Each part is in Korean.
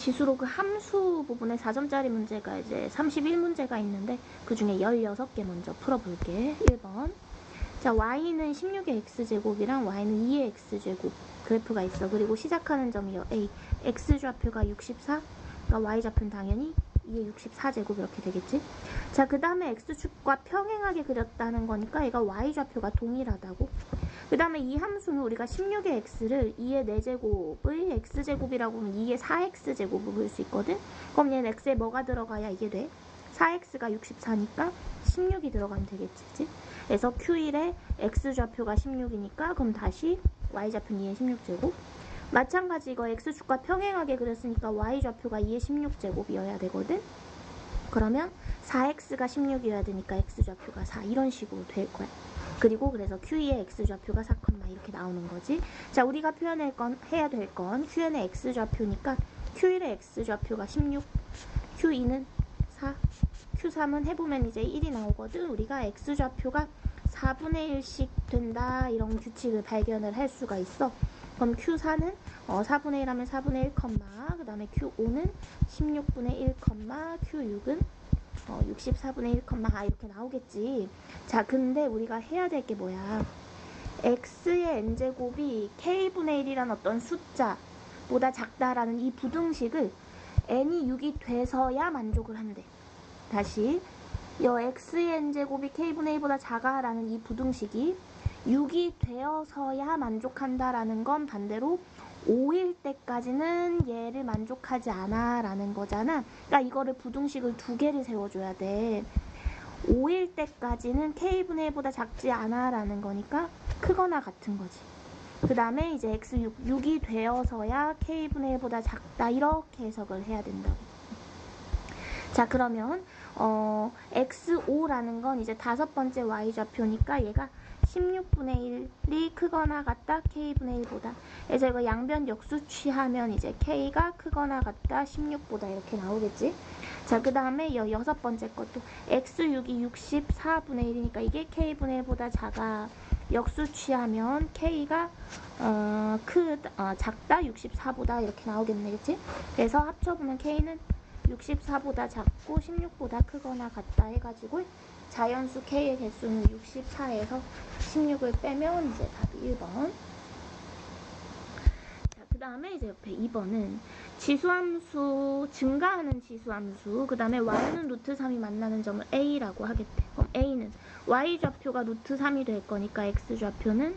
지수로 그 함수 부분에 4점짜리 문제가 이제 31문제가 있는데 그 중에 16개 먼저 풀어볼게. 1번. 자, y는 16의 x제곱이랑 y는 2의 x제곱 그래프가 있어. 그리고 시작하는 점이 a. x좌표가 64, 그러니까 y좌표는 당연히 2의 64제곱 이렇게 되겠지. 자, 그 다음에 x축과 평행하게 그렸다는 거니까 얘가 y좌표가 동일하다고. 그 다음에 이 함수는 우리가 16의 x를 2의 4제곱의 x제곱이라고 하면 2의 4x제곱을 볼 수 있거든. 그럼 얘는 x에 뭐가 들어가야 이게 돼? 4x가 64니까 16이 들어가면 되겠지. 그치? 그래서 q1의 x좌표가 16이니까 그럼 다시 y좌표는 2의 16제곱. 마찬가지 이거 x축과 평행하게 그렸으니까 y좌표가 2의 16제곱이어야 되거든. 그러면 4x가 16이어야 되니까 x좌표가 4 이런 식으로 될 거야. 그리고 그래서 Q2의 x좌표가 4, 이렇게 나오는 거지. 자, 우리가 해야 될 건 Qn의 x좌표니까 Q1의 x좌표가 16, Q2는 4, Q3은 해보면 이제 1이 나오거든. 우리가 x좌표가 4분의 1씩 된다 이런 규칙을 발견을 할 수가 있어. 그럼 Q4는 4분의 1 하면 4분의 1, 그 다음에 Q5는 16분의 1, Q6은 64분의 1, 이렇게 나오겠지. 자, 근데 우리가 해야 될 게 뭐야? x의 n제곱이 k분의 1이란 어떤 숫자보다 작다라는 이 부등식을 n이 6이 돼서야 만족을 한대. 다시 x의 n제곱이 k분의 1보다 작아라는 이 부등식이 6이 되어서야 만족한다라는 건 반대로 5일 때까지는 얘를 만족하지 않아 라는 거잖아. 그러니까 이거를 부등식을 두 개를 세워줘야 돼. 5일 때까지는 k분의 1보다 작지 않아 라는 거니까 크거나 같은 거지. 그 다음에 이제 x6, 6이 되어서야 k분의 1보다 작다 이렇게 해석을 해야 된다고. 자, 그러면 x5라는 건 이제 5번째 y좌표니까 얘가 16분의 1이 크거나 같다 k분의 1보다. 그래서 이거 양변 역수 취하면 이제 k가 크거나 같다 16보다 이렇게 나오겠지. 자, 그 다음에 6번째 것도 x6이 64분의 1이니까 이게 k분의 1보다 작아. 역수 취하면 k가 작다 64보다 이렇게 나오겠네. 그치? 그래서 합쳐보면 k는 64보다 작고 16보다 크거나 같다 해가지고 자연수 k의 개수는 64에서 16을 빼면 이제 답이 1번. 자, 그 다음에 이제 옆에 2번은 지수함수, 증가하는 지수함수, 그 다음에 y는 루트 3이 만나는 점을 a라고 하겠대. 그럼 a는 y좌표가 루트 3이 될 거니까 x좌표는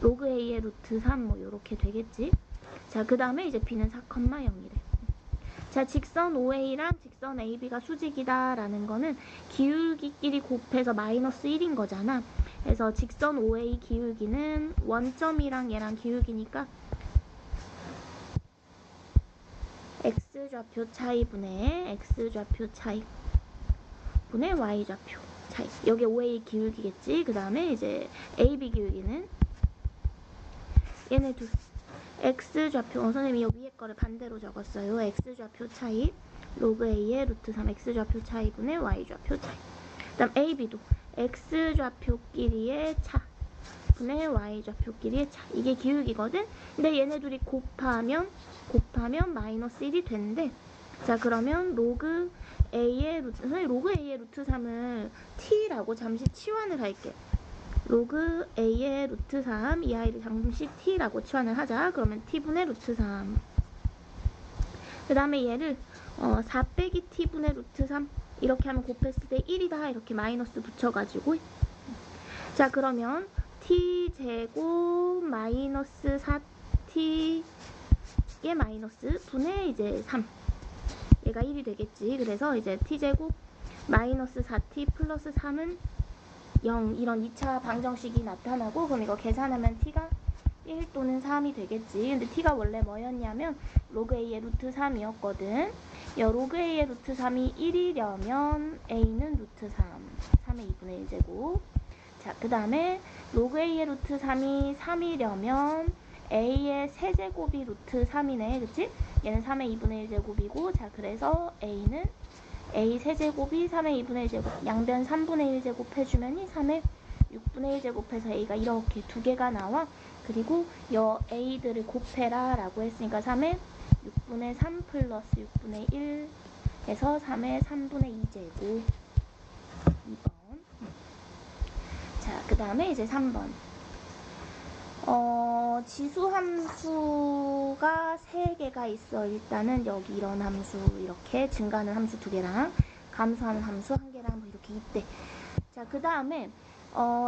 로그 a의 루트 3 뭐 요렇게 되겠지. 자, 그 다음에 이제 b는 4, 0이래. 자, 직선 OA랑 직선 AB가 수직이다 라는 거는 기울기끼리 곱해서 마이너스 1인 거잖아. 그래서 직선 OA 기울기는 원점이랑 얘랑 기울기니까 X좌표 차이 분의 X좌표 차이 분의 Y좌표 차이. 여기 OA 기울기겠지. 그 다음에 이제 AB 기울기는 얘네 둘. x좌표, 선생님이 여기 위에 거를 반대로 적었어요. x좌표 차이, 로그 a의 루트 3 x좌표 차이분의 y좌표 차이. 그 다음 ab도 x좌표끼리의 차 분의 y좌표끼리의 차. 이게 기울기거든. 근데 얘네 둘이 곱하면 마이너스 1이 되는데, 자, 그러면 로그 a의 루트, 선생님 로그 a의 루트 3을 t라고 잠시 치환을 할게. 로그 a의 루트 3, 이 아이를 잠시 t라고 치환을 하자. 그러면 t분의 루트 3. 그 다음에 얘를 4 빼기 t분의 루트 3 이렇게 하면 곱했을 때 1이다 이렇게 마이너스 붙여가지고. 자, 그러면 t제곱 마이너스 4t의 마이너스 분의 이제 3. 얘가 1이 되겠지. 그래서 이제 t제곱 마이너스 4t 플러스 3은 0 이런 2차 방정식이 나타나고, 그럼 이거 계산하면 t가 1 또는 3이 되겠지. 근데 t가 원래 뭐였냐면 로그 a의 루트 3이었거든. 로그 a의 루트 3이 1이려면 a는 루트 3, 3의 2분의 1제곱. 자, 그 다음에 로그 a의 루트 3이 3이려면 a의 세제곱이 루트 3이네. 그치? 얘는 3의 2분의 1제곱이고, 자, 그래서 a는 a 세제곱이 3의 2분의 1제곱, 양변 3분의 1제곱 해주면이 3의 6분의 1제곱해서 a가 이렇게 두 개가 나와. 그리고 여 a들을 곱해라 라고 했으니까 3의 6분의 3 플러스 6분의 1 해서 3의 3분의 2제곱. 2번. 자, 그 다음에 이제 3번. 지수함수가 3개가 있어. 일단은 여기 이런 함수, 이렇게 증가하는 함수 2개랑 감소하는 함수 1개랑 뭐 이렇게 있대. 자, 그 다음에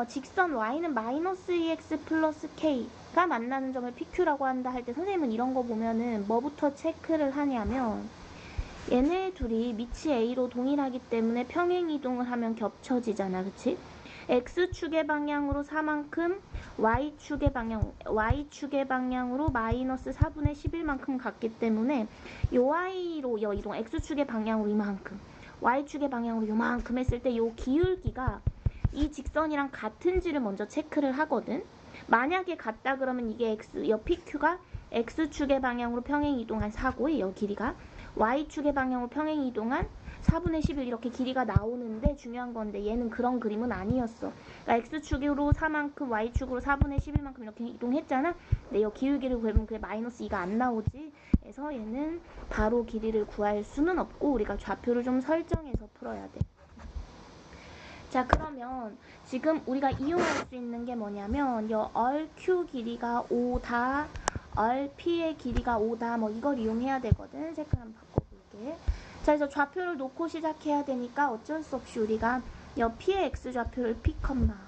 직선 y는 마이너스 2x 플러스 k가 만나는 점을 pq라고 한다 할 때 선생님은 이런 거 보면은 뭐부터 체크를 하냐면 얘네 둘이 밑이 a로 동일하기 때문에 평행이동을 하면 겹쳐지잖아. 그치? x축의 방향으로 4만큼 y축의 방향으로 마이너스 4분의 11만큼 갔기 때문에 요 y로 요 이동 x축의 방향으로 이만큼 y축의 방향으로 요만큼 했을 때 요 기울기가 이 직선이랑 같은지를 먼저 체크를 하거든. 만약에 같다 그러면 이게 요 pq가 x축의 방향으로 평행이동한 4고 요 길이가 y축의 방향으로 평행이동한 4분의 11 이렇게 길이가 나오는데 중요한 건데 얘는 그런 그림은 아니었어. 그러니까 x축으로 4만큼 y축으로 4분의 11만큼 이렇게 이동했잖아. 근데 이 기울기를 구해보면 그게 마이너스 2가 안 나오지. 그래서 얘는 바로 길이를 구할 수는 없고 우리가 좌표를 좀 설정해서 풀어야 돼. 자, 그러면 지금 우리가 이용할 수 있는 게 뭐냐면 이 얼q 길이가 5다, 얼p의 길이가 5다 뭐 이걸 이용해야 되거든. 색깔 한번 바꿔볼게. 자, 그래서 좌표를 놓고 시작해야 되니까 어쩔 수 없이 우리가 이 p의 x좌표를 p,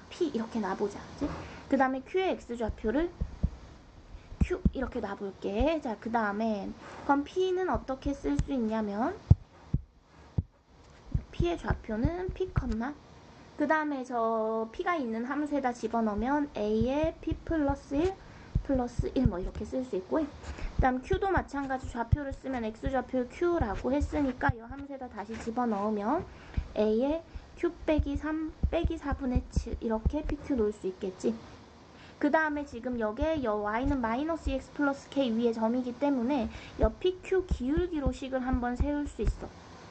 p 이렇게 놔보자. 그 다음에 q의 x좌표를 q 이렇게 놔볼게. 자, 그 다음에 그럼 p는 어떻게 쓸 수 있냐면 p의 좌표는 p, 그 다음에 저 p가 있는 함수에다 집어넣으면 a의 p 플러스 1 플러스 1 뭐 이렇게 쓸 수 있고, 그 다음 q도 마찬가지 좌표를 쓰면 x좌표 q라고 했으니까 이 함수에다 다시 집어넣으면 a의 q 빼기 3 빼기 4분의 7 이렇게 pq 놓을 수 있겠지. 그 다음에 지금 여기에 y는 마이너스 2x 플러스 k 위에 점이기 때문에 이 pq 기울기로 식을 한번 세울 수 있어.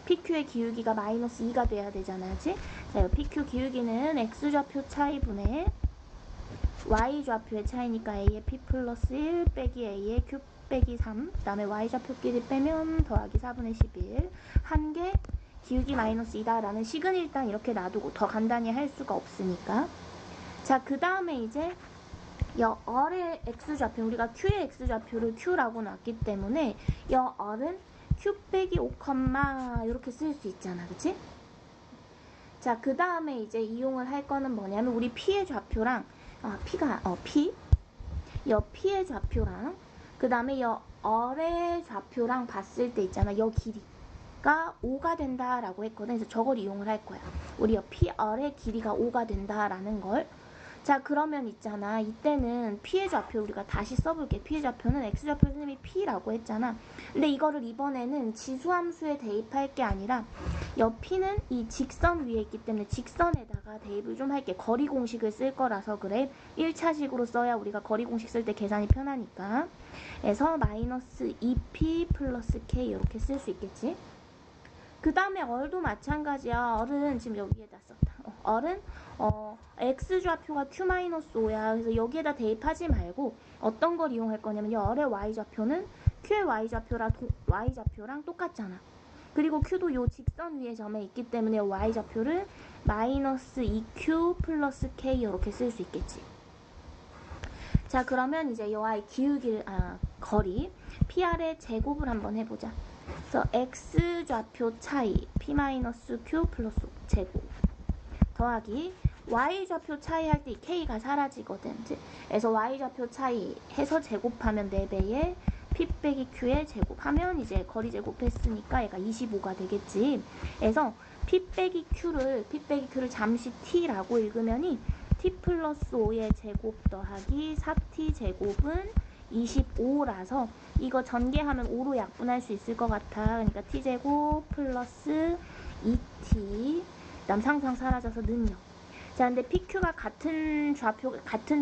pq의 기울기가 마이너스 2가 돼야 되잖아. 그치? 자, pq 기울기는 x좌표 차이분의 y좌표의 차이니까 a의 p 플러스 1 빼기 a의 q 빼기 3, 그 다음에 y좌표끼리 빼면 더하기 4분의 11 한 개 기울기 마이너스 2다라는 식은 일단 이렇게 놔두고 더 간단히 할 수가 없으니까. 자, 그 다음에 이제 얼의 x좌표, 우리가 q의 x좌표를 q라고 놨기 때문에 얼은 q 빼기 5, 이렇게 쓸 수 있잖아. 그치? 자, 그 다음에 이제 이용을 할 거는 뭐냐면 우리 p의 좌표랑 p의 좌표랑 그 다음에 얼의 좌표랑 봤을 때 있잖아. 길이가 5가 된다라고 했거든. 그래서 저걸 이용을 할 거야. 우리 얼의 길이가 5가 된다라는 걸. 자, 그러면 있잖아. 이때는 p의 좌표 우리가 다시 써볼게. p의 좌표는 x좌표 선생님이 p라고 했잖아. 근데 이거를 이번에는 지수함수에 대입할 게 아니라 p는 이 직선 위에 있기 때문에 직선에다가 대입을 좀 할게. 거리 공식을 쓸 거라서 그래. 1차식으로 써야 우리가 거리 공식 쓸 때 계산이 편하니까. 그래서 마이너스 2p 플러스 k 이렇게 쓸 수 있겠지. 그 다음에 얼도 마찬가지야. 얼은 지금 여기에다 썼다. 얼은 x좌표가 q-5야. 그래서 여기에다 대입하지 말고 어떤 걸 이용할 거냐면 이 얼의 y좌표는 q의 y좌표랑 똑같잖아. 그리고 q도 요 직선 위에 점에 있기 때문에 y좌표를 마이너스 2q 플러스 k 이렇게 쓸 수 있겠지. 자, 그러면 이제 이 y 거리 pr의 제곱을 한번 해보자. 그래서 x좌표 차이 p-q 플러스 제곱 더하기 y좌표 차이 할 때 이 k가 사라지거든. 그래서 y좌표 차이 해서 제곱하면 4배에 p 빼기 q의 제곱하면 이제 거리 제곱했으니까 얘가 25가 되겠지. 그래서 p 빼기 q를 잠시 t라고 읽으면이 t 플러스 5의 제곱 더하기 4t 제곱은 25라서 이거 전개하면 5로 약분할 수 있을 것 같아. 그러니까 t제곱 플러스 2t 그 다음 상상 사라져서 는요. 자, 근데 pq가 같은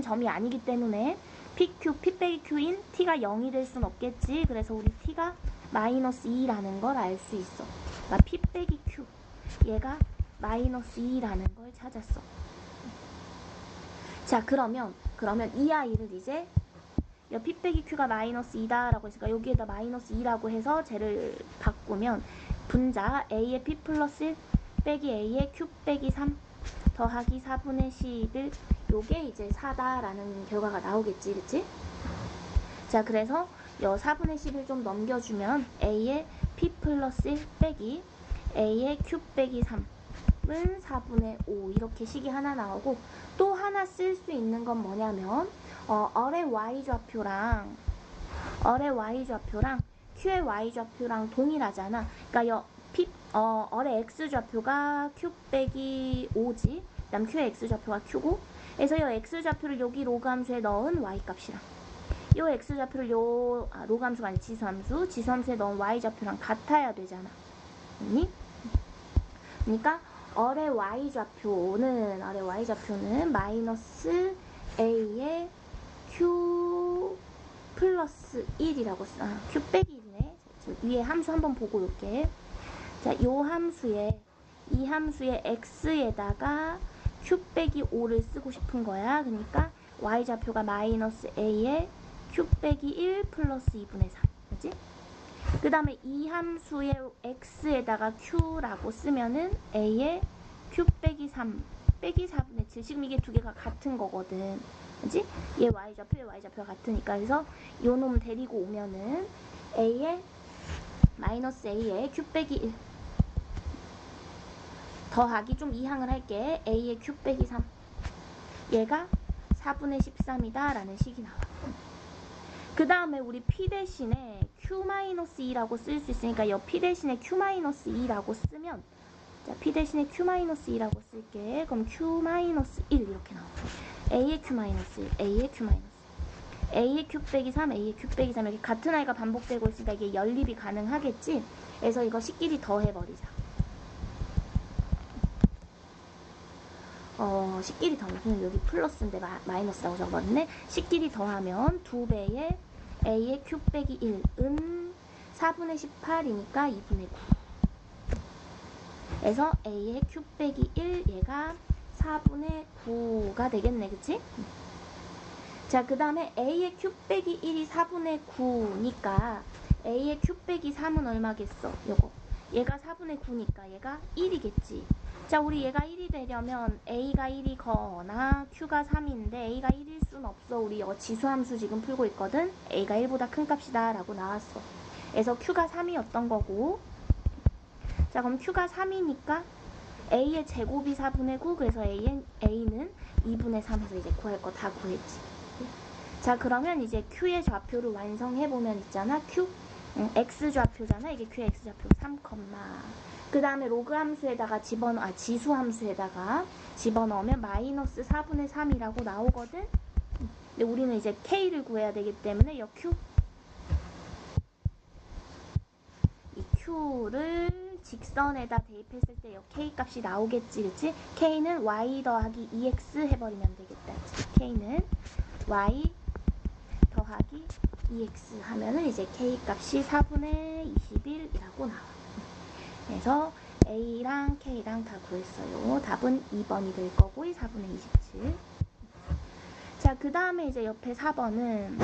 점이 아니기 때문에 p 빼기 q인 t가 0이 될 순 없겠지. 그래서 우리 t가 마이너스 2라는 걸 알 수 있어. 그러니까 p 빼기 q 얘가 마이너스 2라는 걸 찾았어. 자, 그러면 이 아이를 이제 P 빼기 Q가 마이너스 2다 라고 했으니까 여기에다 마이너스 2라고 해서 쟤를 바꾸면 분자 A의 P 플러스 1 빼기 A의 Q 빼기 3 더하기 4분의 11 요게 이제 4다라는 결과가 나오겠지, 그치? 자, 그래서 요 4분의 11 좀 넘겨주면 A의 P 플러스 1 빼기 A의 Q 빼기 3은 4분의 5 이렇게 식이 하나 나오고 또 하나 쓸 수 있는 건 뭐냐면 어의 Y좌표랑 Q의 Y좌표랑 동일하잖아. 그러니까 어의 X좌표가 Q 빼기 5지. 그 다음 Q의 X좌표가 Q고 그래서 이 X좌표를 여기 로그함수에 넣은 Y값이랑 이 X좌표를 로그함수가 아니라 지수함수에 넣은 Y좌표랑 같아야 되잖아. 맞니? 그러니까 어의 Y좌표는 마이너스 A의 Q 플러스 1이라고 Q 빼기 1이네. 위에 함수 한번 보고 올게. 자, 이 함수의 X에다가 Q 빼기 5를 쓰고 싶은 거야. 그러니까 Y좌표가 마이너스 A의 Q 빼기 1 플러스 2분의 3. 그치? 그 다음에 이 함수의 X에다가 Q라고 쓰면은 A의 Q 빼기 3 빼기 4분의 7. 지금 이게 두 개가 같은 거거든. 그치? 얘 Y좌표가 같으니까. 그래서 요 놈 데리고 오면은 마이너스 A의 Q 빼기 1 더하기 좀 이항을 할게. A의 Q 빼기 3 얘가 4분의 13이다 라는 식이 나와. 그 다음에 우리 P 대신에 Q-2라고 쓸 수 있으니까 이 P 대신에 Q-2라고 쓰면 자, P 대신에 Q-2라고 쓸게. 그럼 Q-1 이렇게 나와. A의 Q-1 A의 Q-1 A의 Q 빼기 3 A의 Q 빼기 3 이렇게 같은 아이가 반복되고 있으니까 이게 연립이 가능하겠지. 그래서 이거 식끼리 더해버리자. 식끼리 더하면 여기 플러스인데 마이너스라고 적어버렸네. 식끼리 더하면 2배의 A의 Q 빼기 1은 4분의 18이니까 2분의 9. 그래서 A의 Q 빼기 1 얘가 4분의 9가 되겠네. 그치? 자, 그 다음에 A의 Q 빼기 1이 4분의 9니까 A의 Q 빼기 3은 얼마겠어? 요거. 얘가 4분의 9니까 얘가 1이겠지. 자, 우리 얘가 1이 되려면 A가 1이거나 Q가 3인데 A가 1일 순 없어. 우리 지수함수 지금 풀고 있거든. A가 1보다 큰 값이다 라고 나왔어. 그래서 Q가 3이었던 거고. 자, 그럼 Q가 3이니까 A의 제곱이 4분의 9. 그래서 A는 2분의 3에서 이제 구할 거 다 구했지. 자, 그러면 이제 Q의 좌표를 완성해보면 있잖아. X좌표잖아. 이게 Q의 X좌표 3, 그 다음에 로그 함수에다가 지수 함수에다가 집어넣으면 마이너스 4분의 3이라고 나오거든. 근데 우리는 이제 K를 구해야 되기 때문에 이 Q를 직선에다 대입했을 때 이 K 값이 나오겠지, 그치? K는 Y 더하기 2X 해버리면 되겠다. K는 Y 더하기 2X 하면은 이제 K 값이 4분의 21이라고 나와. 그래서 A랑 K랑 다 구했어요. 답은 2번이 될 거고 4분의 27. 자, 그 다음에 이제 옆에 4번은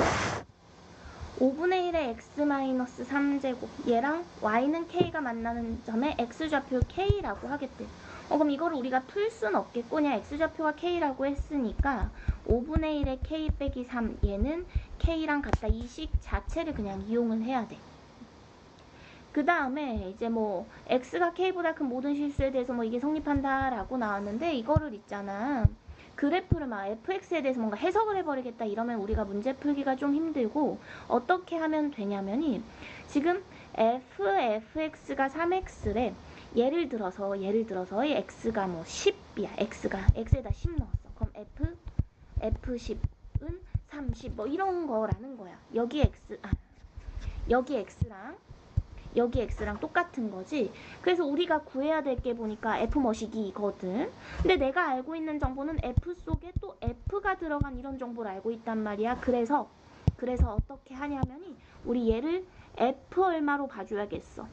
5분의 1의 X-3제곱 얘랑 Y는 K가 만나는 점에 X좌표 K라고 하겠대. 그럼 이거를 우리가 풀 순 없겠고 그냥 X좌표가 K라고 했으니까 5분의 1의 K 빼기 3 얘는 K랑 같다. 이 식 자체를 그냥 이용을 해야 돼. 그 다음에 이제 X가 K보다 큰 모든 실수에 대해서 이게 성립한다 라고 나왔는데 이거를 있잖아. 그래프를 fx에 대해서 뭔가 해석을 해버리겠다 이러면 우리가 문제 풀기가 좀 힘들고 어떻게 하면 되냐면이 지금 fx가 3x래. 예를 들어서 이 x가 10이야. x에다 10 넣었어. 그럼 f10은 30 이런 거라는 거야. 여기 x랑 똑같은 거지. 그래서 우리가 구해야 될 게 보니까 f머시기거든. 근데 내가 알고 있는 정보는 f 속에 또 f가 들어간 이런 정보를 알고 있단 말이야. 그래서 어떻게 하냐면이 우리 얘를 f 얼마로 봐줘야겠어.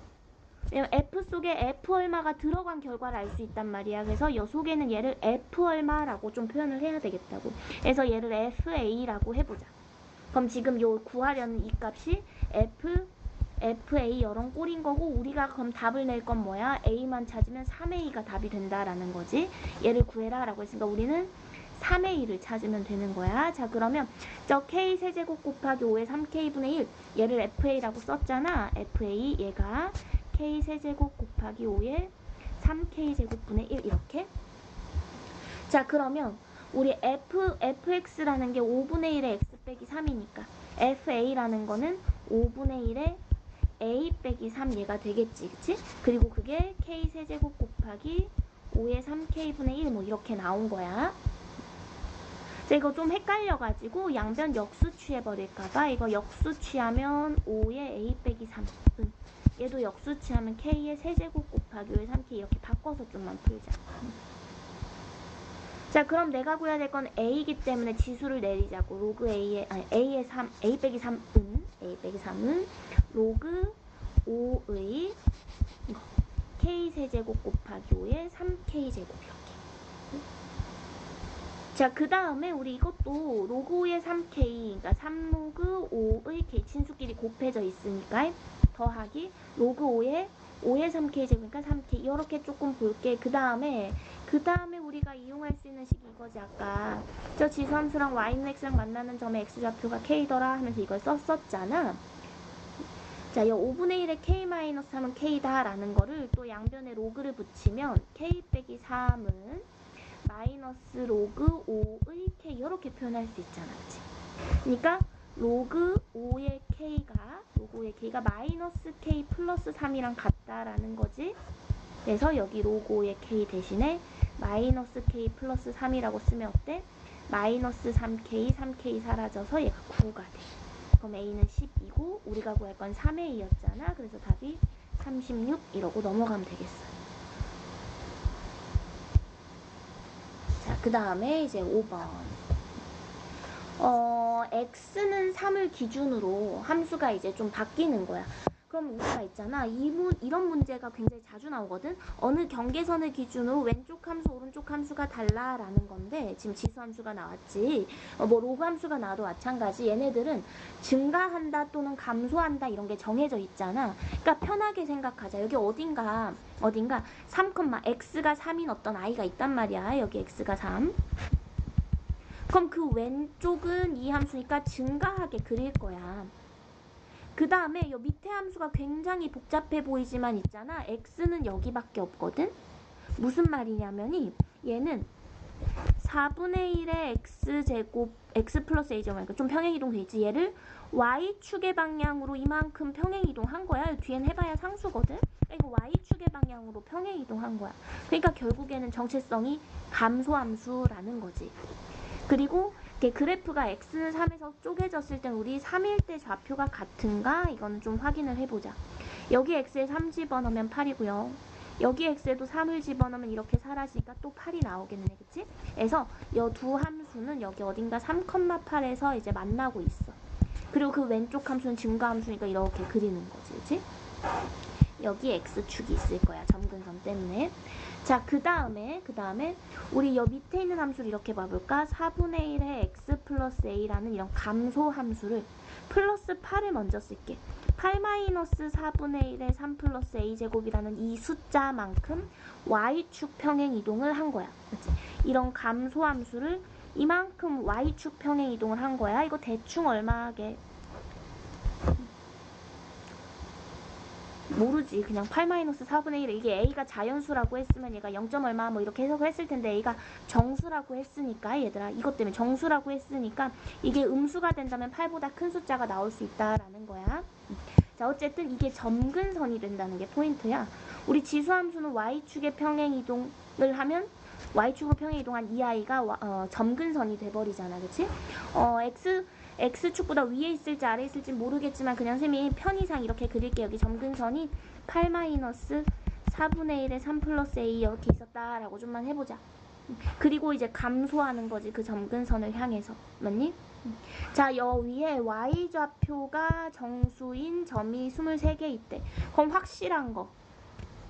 왜냐면 f 속에 f 얼마가 들어간 결과를 알 수 있단 말이야. 그래서 이 속에는 얘를 f 얼마라고 좀 표현을 해야 되겠다고. 그래서 얘를 fa라고 해보자. 그럼 지금 요 구하려는 이 값이 FA 이런 꼴인 거고, 우리가 그럼 답을 낼 건 뭐야? A만 찾으면 3A가 답이 된다라는 거지. 얘를 구해라 라고 했으니까 우리는 3A를 찾으면 되는 거야. 자, 그러면 저 K 세제곱 곱하기 5의 3K분의 1, 얘를 FA라고 썼잖아. FA, 얘가 K 세제곱 곱하기 5의 3K제곱분의 1 이렇게. 자, 그러면 우리 fx라는 게 5분의 1의 x 빼기 3이니까 fa라는 거는 5분의 1의 a 빼기 3 얘가 되겠지, 그치? 그리고 그게 k 세제곱 곱하기 5의 3k분의 1 뭐 이렇게 나온 거야. 자, 이거 좀 헷갈려가지고 양변 역수 취해버릴까봐 이거 역수 취하면 5의 a 빼기 3은 얘도 역수 취하면 k의 세제곱 곱하기 5의 3k 이렇게 바꿔서 좀만 풀자. 자, 그럼 내가 구해야 될 건 a이기 때문에 지수를 내리자고. 로그 a의, 아니, a의 3, a 빼기 3은 로그 5의 k 세제곱 곱하기 5의 3k 제곱 이렇게. 자, 그 다음에 우리 이것도 로그 5의 3k, 그러니까 3로그 5의 k 친수끼리 곱해져 있으니까 더하기 로그 5의 3k 제곱이니까 3k 이렇게 조금 볼게. 그 다음에 우리가 이용할 수 있는 식이 이거지. 아까 저 지수함수랑 y는 x랑 만나는 점의 x좌표가 k더라 하면서 이걸 썼었잖아. 자, 이 5분의 1의 k-3은 k다 라는 거를 또 양변에 로그를 붙이면 k 빼기 3은 마이너스 로그 5의 k 이렇게 표현할 수 있잖아, 그치? 그러니까 로그 5의 k가 마이너스 k 플러스 3이랑 같다라는 거지. 그래서 여기 로그 5의 k 대신에 마이너스 k 플러스 3이라고 쓰면 어때? 마이너스 3k 사라져서 얘가 9가 돼. 그럼 a는 10이고 우리가 구할 건 3a였잖아. 그래서 답이 36 이러고 넘어가면 되겠어요. 자, 그 다음에 이제 5번. x는 3을 기준으로 함수가 이제 좀 바뀌는 거야. 그럼 우리가 있잖아. 이런 문제가 굉장히 자주 나오거든. 어느 경계선을 기준으로 왼쪽 함수, 오른쪽 함수가 달라라는 건데 지금 지수 함수가 나왔지. 뭐 로그 함수가 나와도 마찬가지. 얘네들은 증가한다 또는 감소한다 이런 게 정해져 있잖아. 그러니까 편하게 생각하자. 여기 어딘가 3, x가 3인 어떤 아이가 있단 말이야. 여기 x가 3. 그럼 그 왼쪽은 이 함수니까 증가하게 그릴 거야. 그 다음에 이 밑에 함수가 굉장히 복잡해 보이지만 있잖아. x는 여기밖에 없거든. 무슨 말이냐면이 얘는 4분의 1의 x제곱 x 플러스 a제곱, 그러니까 좀 평행이동돼 있지. 얘를 y축의 방향으로 이만큼 평행이동한 거야. 뒤엔 해봐야 상수거든. 이거 y축의 방향으로 평행이동한 거야. 그러니까 결국에는 정체성이 감소함수라는 거지. 그리고 그래프가 x는 3에서 쪼개졌을 땐 우리 3일 때 좌표가 같은가? 이거는 좀 확인을 해보자. 여기 x에 3 집어넣으면 8이고요. 여기 x에도 3을 집어넣으면 이렇게 사라지니까 또 8이 나오겠네, 그치? 그래서 이 두 함수는 여기 어딘가 3,8에서 이제 만나고 있어. 그리고 그 왼쪽 함수는 증가함수니까 이렇게 그리는 거지, 그치? 여기 x축이 있을 거야, 점근선 때문에. 자, 그 다음에 우리 여 밑에 있는 함수를 이렇게 봐볼까? 4분의 1의 x 플러스 a라는 이런 감소 함수를 플러스 8을 먼저 쓸게. 8 마이너스 4분의 1의 3 플러스 a제곱이라는 이 숫자만큼 y축 평행 이동을 한 거야. 그치? 이런 감소 함수를 이만큼 y축 평행 이동을 한 거야. 이거 대충 얼마게? 모르지. 그냥 8-4분의 1. 이게 a가 자연수라고 했으면 얘가 0. 얼마 뭐 이렇게 해석을 했을 텐데 a가 정수라고 했으니까 얘들아 이것 때문에 정수라고 했으니까 이게 음수가 된다면 8보다 큰 숫자가 나올 수 있다라는 거야. 자, 어쨌든 이게 점근선이 된다는 게 포인트야. 우리 지수함수는 y축의 평행이동을 하면 y축으로 평행이동한 이 아이가 점근선이 돼버리잖아. 그치? x축보다 위에 있을지 아래에 있을지 모르겠지만 그냥 쌤이 편의상 이렇게 그릴게. 여기 점근선이 8-4분의 1의 3 플러스 a 이렇게 있었다라고 좀만 해보자. 그리고 이제 감소하는 거지. 그 점근선을 향해서. 맞니? 자, 여 위에 y좌표가 정수인 점이 23개 있대. 그럼 확실한 거.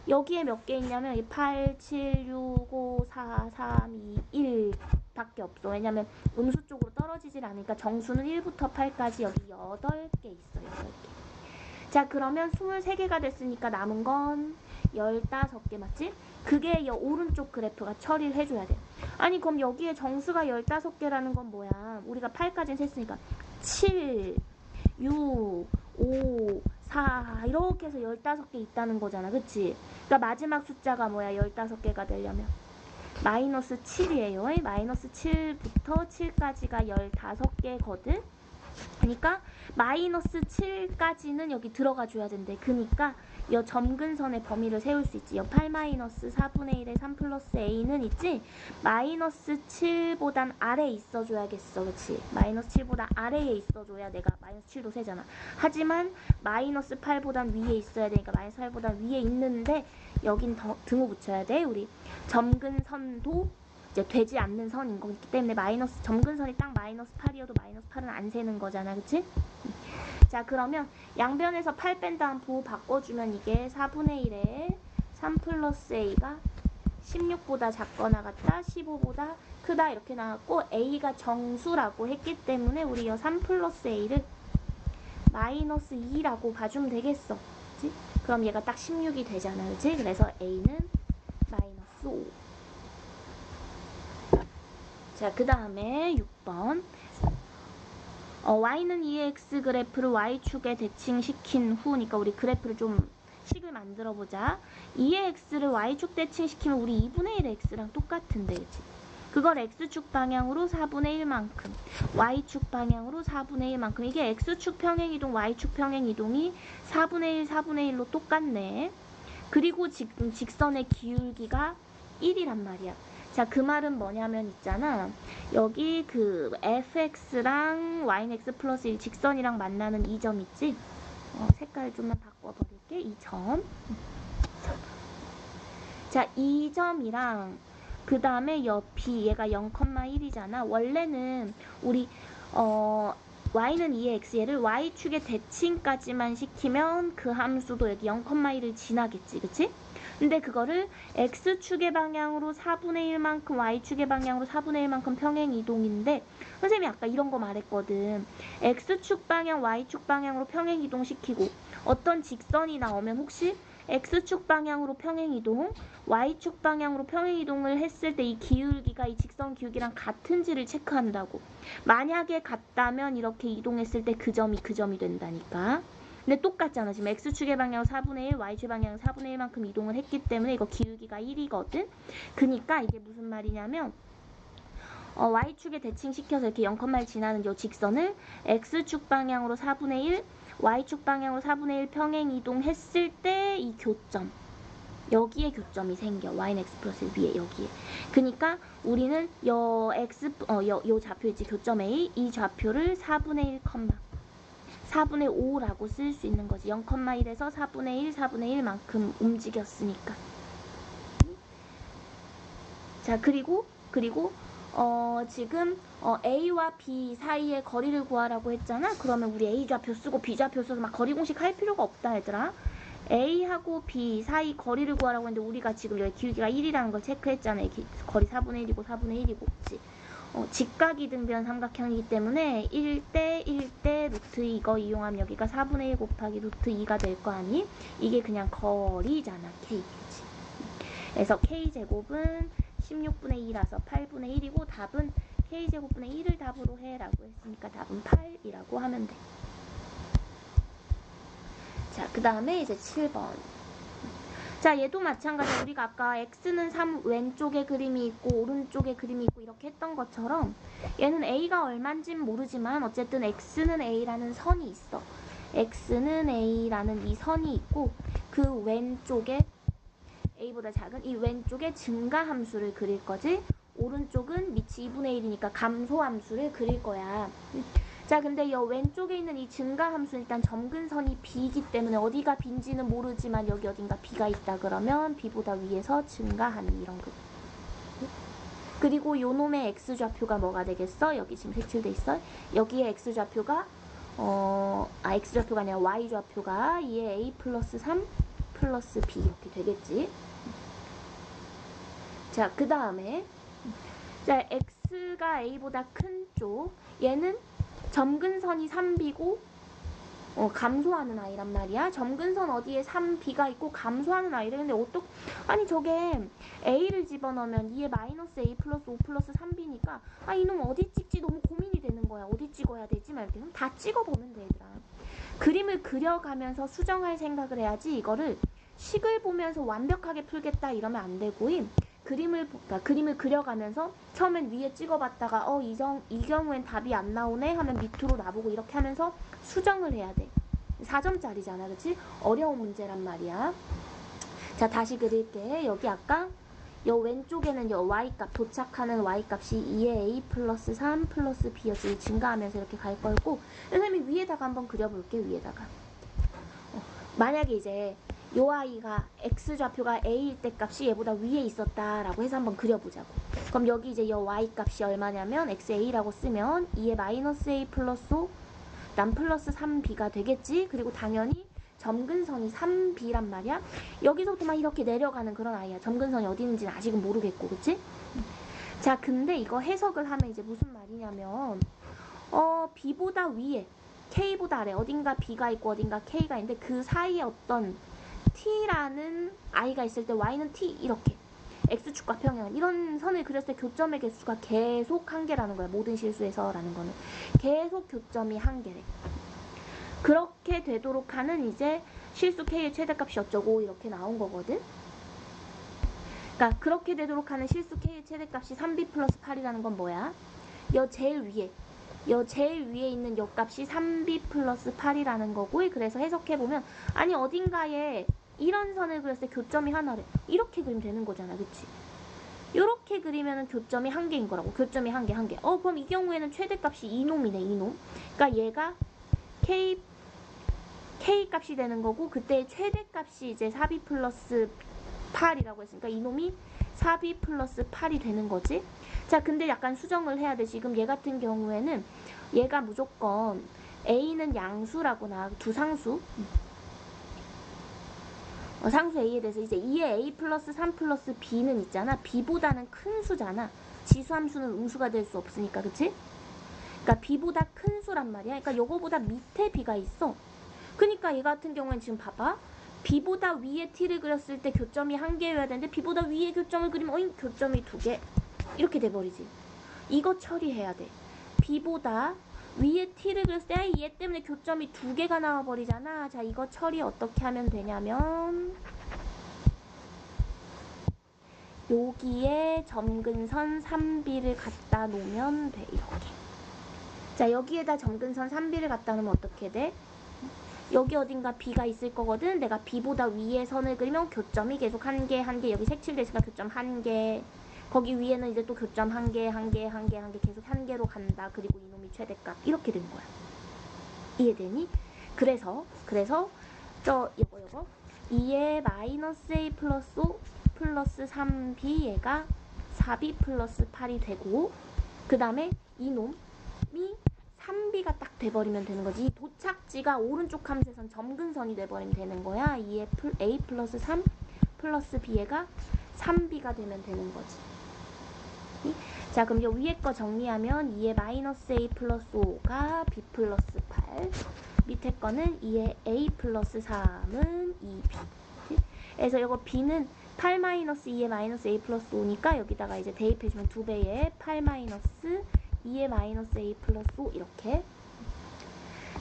여기에 몇 개 있냐면 8, 7, 6, 5, 4, 3, 2, 1 밖에 없어. 왜냐면 음수 쪽으로 떨어지질 않으니까 정수는 1부터 8까지 여기 8개 있어. 8개. 자, 그러면 23개가 됐으니까 남은 건 15개 맞지? 그게 이 오른쪽 그래프가 처리를 해줘야 돼. 아니 그럼 여기에 정수가 15개라는 건 뭐야? 우리가 8까지는 셌으니까 7, 6, 5, 4 이렇게 해서 15개 있다는 거잖아. 그치? 그러니까 마지막 숫자가 뭐야? 15개가 되려면 마이너스 7이에요. 마이너스 7부터 7까지가 15개거든. 그러니까 마이너스 7까지는 여기 들어가 줘야 된대. 그러니까 이 점근선의 범위를 세울 수 있지. 이 8 마이너스 4분의 1의 3 플러스 a는 있지. 마이너스 7보단 아래에 있어줘야겠어. 그치? 마이너스 7보다 아래에 있어줘야 내가 마이너스 7도 세잖아. 하지만 마이너스 8보단 위에 있어야 되니까 마이너스 8보단 위에 있는데 여긴 더 등호 붙여야 돼. 우리 점근선도 이제 되지 않는 선인 거기 때문에 마이너스 점근선이 딱 마이너스 8이어도 마이너스 8은 안 세는 거잖아. 그치? 자, 그러면 양변에서 8 뺀 다음 부호 바꿔주면 이게 4분의 1에 3 플러스 a가 16보다 작거나 같다, 15보다 크다 이렇게 나왔고 a가 정수라고 했기 때문에 우리 이 3 플러스 a를 마이너스 2라고 봐주면 되겠어. 그치? 그럼 얘가 딱 16이 되잖아. 그치? 그래서 a는 마이너스 5. 자, 그 다음에 6번. y는 2의 x 그래프를 y축에 대칭시킨 후니까 우리 그래프를 좀 식을 만들어보자. 2의 x를 y축 대칭시키면 우리 2분의 1의 x랑 똑같은데, 그치? 그걸 x축 방향으로 4분의 1만큼, y축 방향으로 4분의 1만큼. 이게 x축 평행이동, y축 평행이동이 4분의 1, 4분의 1로 똑같네. 그리고 지금 직선의 기울기가 1이란 말이야. 자, 그 말은 뭐냐면 있잖아. 여기 그 fx랑 yx 플러스 1 직선이랑 만나는 이 점 있지? 색깔 좀만 바꿔버릴게. 이 점. 자, 이 점이랑 그 다음에 옆이 얘가 0,1이잖아. 원래는 우리 y는 2의 x 얘를 y축의 대칭까지만 시키면 그 함수도 여기 0,1을 지나겠지. 그치? 근데 그거를 x축의 방향으로 4분의 1만큼 y축의 방향으로 4분의 1만큼 평행 이동인데 선생님이 아까 이런 거 말했거든. x축 방향 y축 방향으로 평행 이동시키고 어떤 직선이 나오면 혹시 x축 방향으로 평행 이동 y축 방향으로 평행 이동을 했을 때 이 기울기가 이 직선 기울기랑 같은지를 체크한다고. 만약에 같다면 이렇게 이동했을 때 그 점이 된다니까. 근데 똑같잖아. 지금 x축의 방향 4분의 1, y축의 방향 4분의 1만큼 이동을 했기 때문에 이거 기울기가 1이거든. 그니까 이게 무슨 말이냐면 y축에 대칭시켜서 이렇게 0,1 지나는 이 직선을 x축 방향으로 4분의 1, y축 방향으로 4분의 1 평행 이동했을 때 이 교점. 여기에 교점이 생겨. y는 x 플러스 1 위에 여기에. 그니까 우리는 요 좌표 있지. 교점 A. 이 좌표를 4분의 1, 4분의 5라고 쓸 수 있는 거지. 0,1에서 4분의 1, 4분의 1만큼 움직였으니까. 자, 그리고 지금 A와 B 사이의 거리를 구하라고 했잖아. 그러면 우리 A 좌표 쓰고 B 좌표 써서 막 거리 공식 할 필요가 없다 얘들아. A하고 B 사이 거리를 구하라고 했는데 우리가 지금 여기 기울기가 1이라는 걸 체크했잖아. 거리 4분의 1이고 4분의 1이고 그치? 직각이 등변 삼각형이기 때문에 1대 1대 루트 이거 이용하면 여기가 4분의 1 곱하기 루트 2가 될 거 아니? 이게 그냥 거리잖아. K. 그치? 그래서 K제곱은 16분의 2라서 8분의 1이고 답은 K제곱분의 1을 답으로 해라고 했으니까 답은 8이라고 하면 돼. 자, 그 다음에 이제 7번. 자, 얘도 마찬가지야. 우리가 아까 x는 3 왼쪽에 그림이 있고 오른쪽에 그림이 있고 이렇게 했던 것처럼 얘는 a가 얼만진 모르지만 어쨌든 x는 a라는 선이 있어. x는 a라는 이 선이 있고 그 왼쪽에 a보다 작은 이 왼쪽에 증가함수를 그릴 거지. 오른쪽은 밑이 2분의 1이니까 감소함수를 그릴 거야. 자, 근데 이 왼쪽에 있는 이 증가함수 일단 점근선이 b이기 때문에 어디가 b인지는 모르지만 여기 어딘가 b가 있다 그러면 b보다 위에서 증가하는 이런 거. 그리고 요 놈의 x좌표가 뭐가 되겠어? 여기 지금 색칠돼 있어. 여기에 x좌표가 x좌표가 아니라 y좌표가 얘 a 플러스 3 플러스 b 이렇게 되겠지. 자, 그 다음에 자, x x가 a보다 큰 쪽, 얘는 점근선이 3b고 감소하는 아이란 말이야. 점근선 어디에 3b가 있고 감소하는 아이래. 근데 아니 저게 a를 집어넣으면 2에 마이너스 a 플러스 5 플러스 3b니까 이놈 어디 찍지 너무 고민이 되는 거야. 어디 찍어야 되지? 막 이렇게. 그럼 다 찍어보면 돼, 얘들아. 그림을 그려가면서 수정할 생각을 해야지 이거를 식을 보면서 완벽하게 풀겠다 이러면 안 되고, 그림을 그려가면서 처음엔 위에 찍어봤다가 이 경우엔 답이 안 나오네 하면 밑으로 놔보고 이렇게 하면서 수정을 해야 돼. 4점짜리잖아, 그치? 어려운 문제란 말이야. 자, 다시 그릴게. 여기 아까 요 왼쪽에는 요 y값, 도착하는 y값이 2의 a 플러스 3 플러스 b였지. 증가하면서 이렇게 갈 거고, 선생님이 위에다가 한번 그려볼게. 위에다가 만약에 이제 요 아이가 x좌표가 a일 때 값이 얘보다 위에 있었다라고 해서 한번 그려보자고. 그럼 여기 이제 요 y값이 얼마냐면 xa라고 쓰면 2의 마이너스 a 플러스 5 난 플러스 3b가 되겠지. 그리고 당연히 점근선이 3b란 말이야. 여기서부터 막 이렇게 내려가는 그런 아이야. 점근선이 어디 있는지는 아직은 모르겠고, 그치? 자, 근데 이거 해석을 하면 이제 무슨 말이냐면 b보다 위에, k보다 아래, 어딘가 b가 있고 어딘가 k가 있는데 그 사이에 어떤 t라는 i가 있을 때 y는 t 이렇게 x축과 평행 이런 선을 그렸을 때 교점의 개수가 계속 한 개라는 거야. 모든 실수에서라는 거는 계속 교점이 한 개래. 그렇게 되도록 하는 이제 실수 k의 최대값이 어쩌고 이렇게 나온 거거든. 그러니까 그렇게 되도록 하는 실수 k의 최대값이 3b 플러스 8이라는 건 뭐야? 여 제일 위에 있는 여 값이 3b 플러스 8이라는 거고, 그래서 해석해보면 아니 어딘가에 이런 선을 그렸을 때 교점이 하나래. 이렇게 그리면 되는 거잖아, 그치? 이렇게 그리면 교점이 한 개인 거라고. 교점이 한 개. 그럼 이 경우에는 최대값이 이놈이네, 이놈. 그러니까 얘가 k 값이 되는 거고, 그때 최대값이 이제 4b 플러스 8이라고 했으니까 이놈이 4b 플러스 8이 되는 거지. 자, 근데 약간 수정을 해야 돼. 지금 얘 같은 경우에는 얘가 무조건 a는 양수라고 나와. 두 상수. 상수 a에 대해서 이제 2의 a 플러스 3 플러스 b는 있잖아. b보다는 큰 수잖아. 지수함수는 음수가 될 수 없으니까, 그치? 그러니까 b보다 큰 수란 말이야. 그러니까 요거보다 밑에 b가 있어. 그러니까 얘 같은 경우는 지금 봐봐. b보다 위에 t를 그렸을 때 교점이 한 개여야 되는데 b보다 위에 교점을 그리면 교점이 두 개. 이렇게 돼버리지. 이거 처리해야 돼. b보다 위에 t를 그렸을 때 얘 때문에 교점이 두 개가 나와버리잖아. 자, 이거 처리 어떻게 하면 되냐면 여기에 점근선 3b를 갖다 놓으면 돼. 이렇게. 자, 여기에다 점근선 3b를 갖다 놓으면 어떻게 돼? 여기 어딘가 b가 있을 거거든. 내가 b보다 위에 선을 그리면 교점이 계속 한 개, 여기 색칠됐으니까 교점 한 개. 거기 위에는 이제 또 교점 한 개 계속 한 개로 간다. 그리고 이놈이 최대값. 이렇게 된 거야. 이해되니? 그래서 요거 2의 마이너스 a 플러스 5 플러스 3b 얘가 4b 플러스 8이 되고, 그 다음에 이놈이 3b가 딱 돼버리면 되는 거지. 이 도착지가 오른쪽 함수에선 점근선이 돼버리면 되는 거야. 2의 a 플러스 3 플러스 b가 3b가 되면 되는 거지. 자, 그럼 요 위에 거 정리하면 2의 마이너스 a 플러스 5가 b 플러스 8, 밑에 거는 2의 a 플러스 3은 2b. 그래서 요거 b는 8 마이너스 2의 마이너스 a 플러스 5니까 여기다가 이제 대입해주면 2배의 8 마이너스 2의 마이너스 a 플러스 5 이렇게.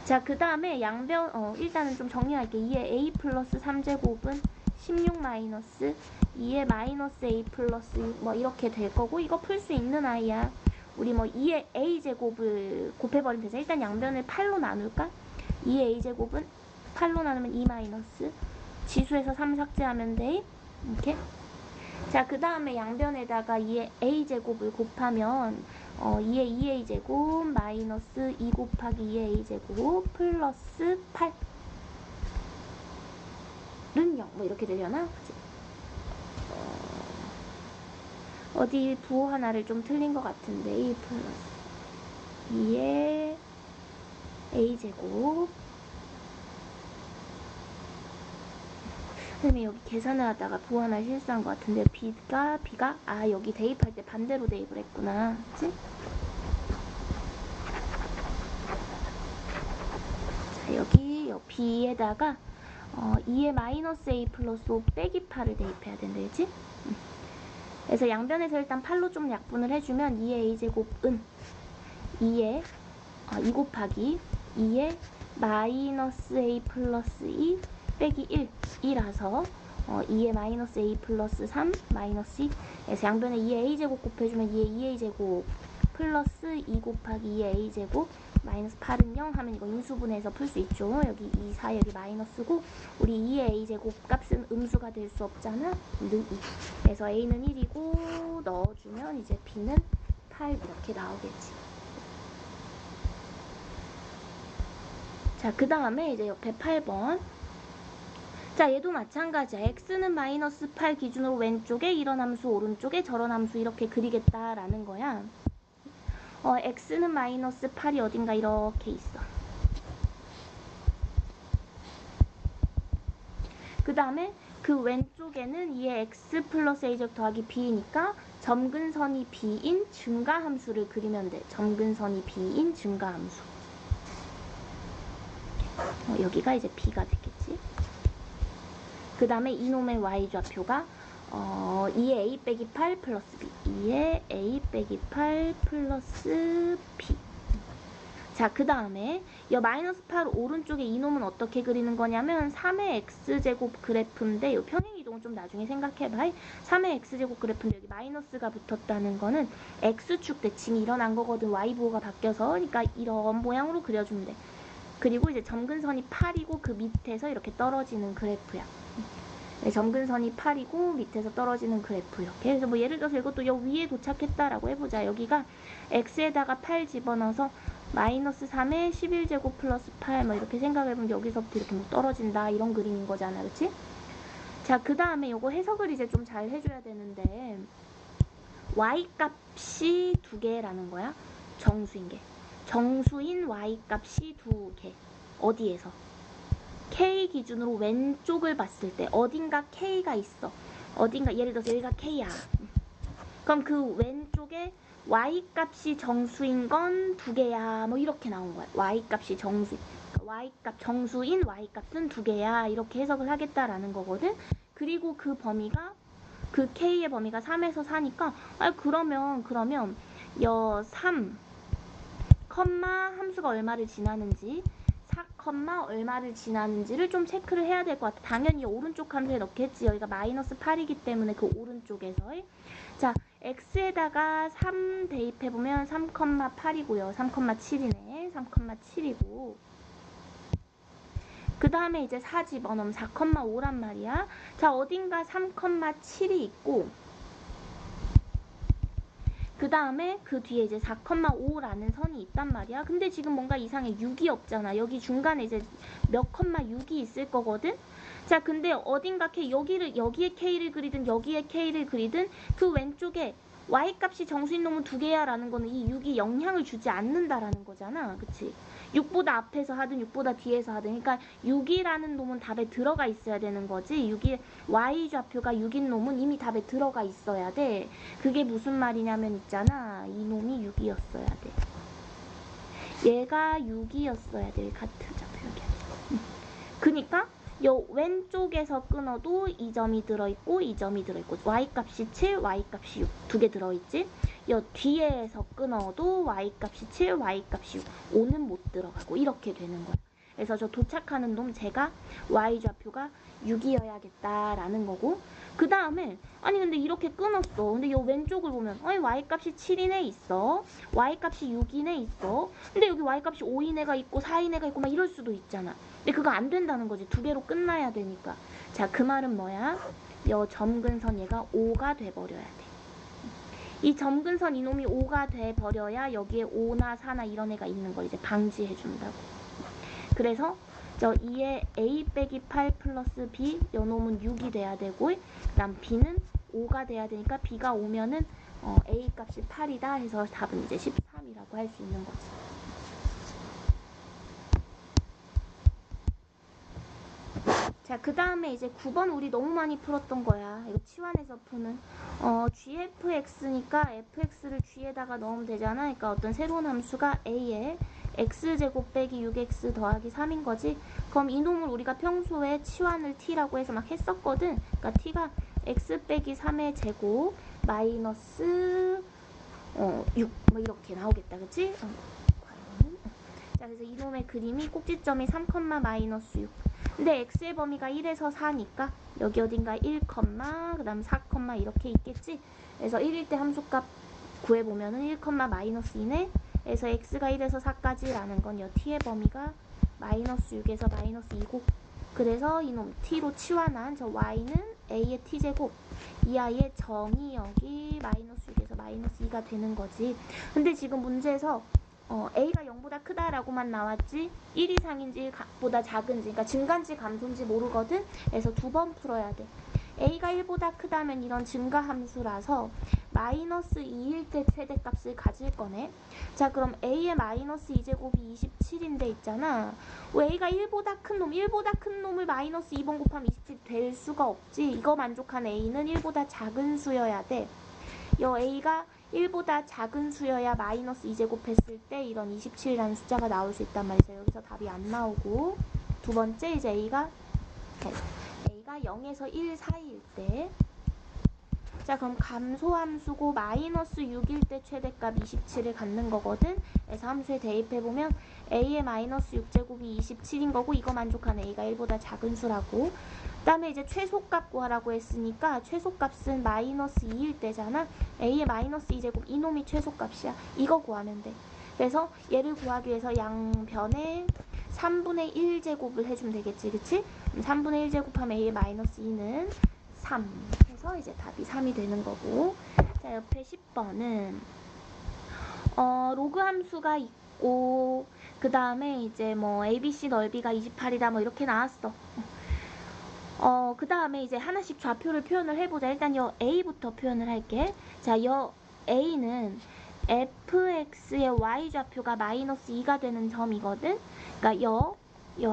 자, 그 다음에 양변 일단은 좀 정리할게. 2의 a 플러스 3제곱은 16 마이너스 2의 마이너스 a 플러스 6 뭐 이렇게 될 거고, 이거 풀 수 있는 아이야. 우리 뭐 2의 a제곱을 곱해버리면 되죠. 일단 양변을 8로 나눌까? 2의 a제곱은 8로 나누면 2 마이너스 지수에서 3 삭제하면 돼. 이렇게. 자, 그 다음에 양변에다가 2의 a제곱을 곱하면 2의 2a제곱 마이너스 2 곱하기 2의 a제곱 플러스 8는 0 뭐 이렇게 되려나? 그치? 어디 부호 하나를 좀 틀린 것 같은데 1 플러스 2의 a제곱 선생님이 여기 계산을 하다가 보완을 실수한 것 같은데 B가 여기 대입할 때 반대로 대입을 했구나. 그치? 자, 여기 B에다가 2의 마이너스 A 플러스 5 빼기 8을 대입해야 된다. 그치? 그래서 양변에서 일단 8로 좀 약분을 해주면 2의 A제곱은 2 곱하기 2의 마이너스 A 플러스 2 빼기 1이라서 2의 마이너스 A 플러스 3 마이너스 2. 그래서 양변에 2의 A제곱 곱해주면 2의 2A제곱 플러스 2 곱하기 2의 A제곱 마이너스 8은 0 하면 이거 인수분해해서 풀 수 있죠. 여기 2, 4 여기 마이너스고 우리 2의 A제곱 값은 음수가 될 수 없잖아. 는 2. 그래서 A는 1이고 넣어주면 이제 B는 8 이렇게 나오겠지. 자, 그 다음에 이제 옆에 8번. 자, 얘도 마찬가지야. x는 마이너스 8 기준으로 왼쪽에 이런 함수, 오른쪽에 저런 함수 이렇게 그리겠다라는 거야. x는 마이너스 8이 어딘가 이렇게 있어. 그 다음에 그 왼쪽에는 2의 x 플러스 a제곱 더하기 b니까 점근선이 b인 증가함수를 그리면 돼. 점근선이 b인 증가함수. 여기가 이제 b가 되겠지. 그 다음에 이놈의 y좌표가 2의 a 빼기 8 플러스 b. 2의 a 빼기 8 플러스 b. 자, 그 다음에 이 마이너스 8 오른쪽에 이놈은 어떻게 그리는 거냐면 3의 x제곱 그래프인데 이 평행이동은 좀 나중에 생각해봐. 3의 x제곱 그래프인데 여기 마이너스가 붙었다는 거는 x축 대칭이 일어난 거거든. y보호가 바뀌어서. 그러니까 이런 모양으로 그려주면 돼. 그리고 이제 점근선이 8이고 그 밑에서 이렇게 떨어지는 그래프야. 네, 점근선이 8이고 밑에서 떨어지는 그래프 이렇게. 그래서 뭐 예를 들어서 이것도 여기 위에 도착했다라고 해보자. 여기가 x에다가 8 집어넣어서 마이너스 3에 11제곱 플러스 8 뭐 이렇게 생각해보면 여기서부터 이렇게 뭐 떨어진다 이런 그림인 거잖아. 그치? 자, 그 다음에 요거 해석을 이제 좀 잘 해줘야 되는데 y값이 2개라는 거야. 정수인 게. 정수인 y값이 2개. 어디에서? K 기준으로 왼쪽을 봤을 때 어딘가 K가 있어. 어딘가 예를 들어서 여기가 K야. 그럼 그 왼쪽에 Y값이 정수인 건 2개야. 뭐 이렇게 나온 거야. Y값이 정수. 그러니까 Y값 정수인 Y값은 2개야. 이렇게 해석을 하겠다라는 거거든. 그리고 그 범위가 그 K의 범위가 3에서 4니까 그러면 3, 함수가 얼마를 지나는지 4, 얼마를 지나는지를 좀 체크를 해야 될 것 같아. 당연히 오른쪽 함수에 넣겠지. 여기가 마이너스 8이기 때문에 그 오른쪽에서. 자, x에다가 3 대입해보면 3,8이고요. 3,7이네. 3,7이고. 그 다음에 이제 4 집어넣으면 4,5란 말이야. 자, 어딘가 3,7이 있고 그 다음에 그 뒤에 이제 4,5라는 선이 있단 말이야. 근데 지금 뭔가 이상해. 6이 없잖아. 여기 중간에 이제 몇 컴마 6이 있을 거거든. 자, 근데 어딘가 여기에 K를 그리든 여기에 K를 그리든 그 왼쪽에 Y값이 정수인 놈은 2개야 라는 거는 이 6이 영향을 주지 않는다라는 거잖아. 그치? 6보다 앞에서 하든 6보다 뒤에서 하든 그러니까 6이라는 놈은 답에 들어가 있어야 되는 거지. 6이 Y좌표가 6인 놈은 이미 답에 들어가 있어야 돼. 그게 무슨 말이냐면 있잖아. 이 놈이 6이었어야 돼. 얘가 6이었어야 돼. 같은 좌표 여기. 그니까 요 왼쪽에서 끊어도 이 점이 들어있고 이 점이 들어있고 y값이 7, y값이 6 두 개 들어있지. 요 뒤에서 끊어도 y값이 7, y값이 6 5는 못 들어가고 이렇게 되는 거야. 그래서 저 도착하는 놈 제가 y좌표가 6이어야겠다라는 거고 그 다음에 아니 근데 이렇게 끊었어. 근데 요 왼쪽을 보면 y값이 7인에 있어. y값이 6인에 있어. 근데 여기 y값이 5인 애가 있고 4인 애가 있고 막 이럴 수도 있잖아. 근데 그거 안 된다는 거지. 2개로 끝나야 되니까. 자, 그 말은 뭐야? 요 점근선 얘가 5가 돼버려야 돼. 이 점근선 이놈이 5가 돼버려야 여기에 5나 4나 이런 애가 있는 걸 이제 방지해준다고. 그래서 저 2의 a 빼기 8 플러스 b 요 놈은 6이 돼야 되고 그 다음 b는 5가 돼야 되니까 b가 오면은 a 값이 8이다 해서 답은 이제 13이라고 할 수 있는 거지. 자, 그 다음에 이제 9번 우리 너무 많이 풀었던 거야. 이거 치환해서 푸는. gfx니까 fx를 g에다가 넣으면 되잖아. 그러니까 어떤 새로운 함수가 a에 x제곱 빼기 6x 더하기 3인 거지. 그럼 이놈을 우리가 평소에 치환을 t라고 해서 막 했었거든. 그러니까 t가 x 빼기 3의 제곱 마이너스 6 뭐 이렇게 나오겠다. 그치? 과연. 자, 그래서 이놈의 그림이 꼭지점이 3, 마이너스 6. 근데 x의 범위가 1에서 4니까 여기 어딘가 1, 그 다음 4, 이렇게 있겠지? 그래서 1일 때 함수값 구해보면은 1, 마이너스 2네? 그래서 x가 1에서 4까지 라는 건 여 t의 범위가 마이너스 6에서 마이너스 2고, 그래서 이놈 t로 치환한 저 y는 a의 t제곱, 이 아이의 정의역이 마이너스 6에서 마이너스 2가 되는 거지. 근데 지금 문제에서 a가 0보다 크다라고만 나왔지 1 이상인지 보다 작은지, 그러니까 증가인지 감소인지 모르거든. 그래서 두 번 풀어야 돼. a가 1보다 크다면 이런 증가 함수라서 마이너스 2일 때 최대값을 가질 거네. 자, 그럼 a의 마이너스 2제곱이 27인데 있잖아. 왜 a가 1보다 큰 놈을 마이너스 2번 곱하면 27 될 수가 없지. 이거 만족한 a는 1보다 작은 수여야 돼. 여 a가 1보다 작은 수여야 마이너스 2제곱 했을 때 이런 27이라는 숫자가 나올 수 있단 말이죠. 여기서 답이 안 나오고, 두 번째 이제 a가 0에서 1 사이일 때, 자, 그럼 감소함수고 마이너스 6일 때 최대값 27을 갖는 거거든. 그래서 함수에 대입해보면 a의 마이너스 6제곱이 27인 거고, 이거 만족한 a가 1보다 작은 수라고. 그 다음에 이제 최소값 구하라고 했으니까 최소값은 마이너스 2일 때잖아. a의 마이너스 2제곱, 이놈이 최소값이야. 이거 구하면 돼. 그래서 얘를 구하기 위해서 양변에 3분의 1제곱을 해주면 되겠지, 그치? 3분의 1제곱하면 a의 마이너스 2는 3 해서 이제 답이 3이 되는 거고. 자, 옆에 10번은 로그 함수가 있고, 그 다음에 이제 뭐 ABC 넓이가 28이다 뭐 이렇게 나왔어. 그 다음에 이제 하나씩 좌표를 표현을 해보자. 일단 여 a부터 표현을 할게. 자, 여 a는 fx의 y좌표가 마이너스 2가 되는 점이거든. 그러니까 여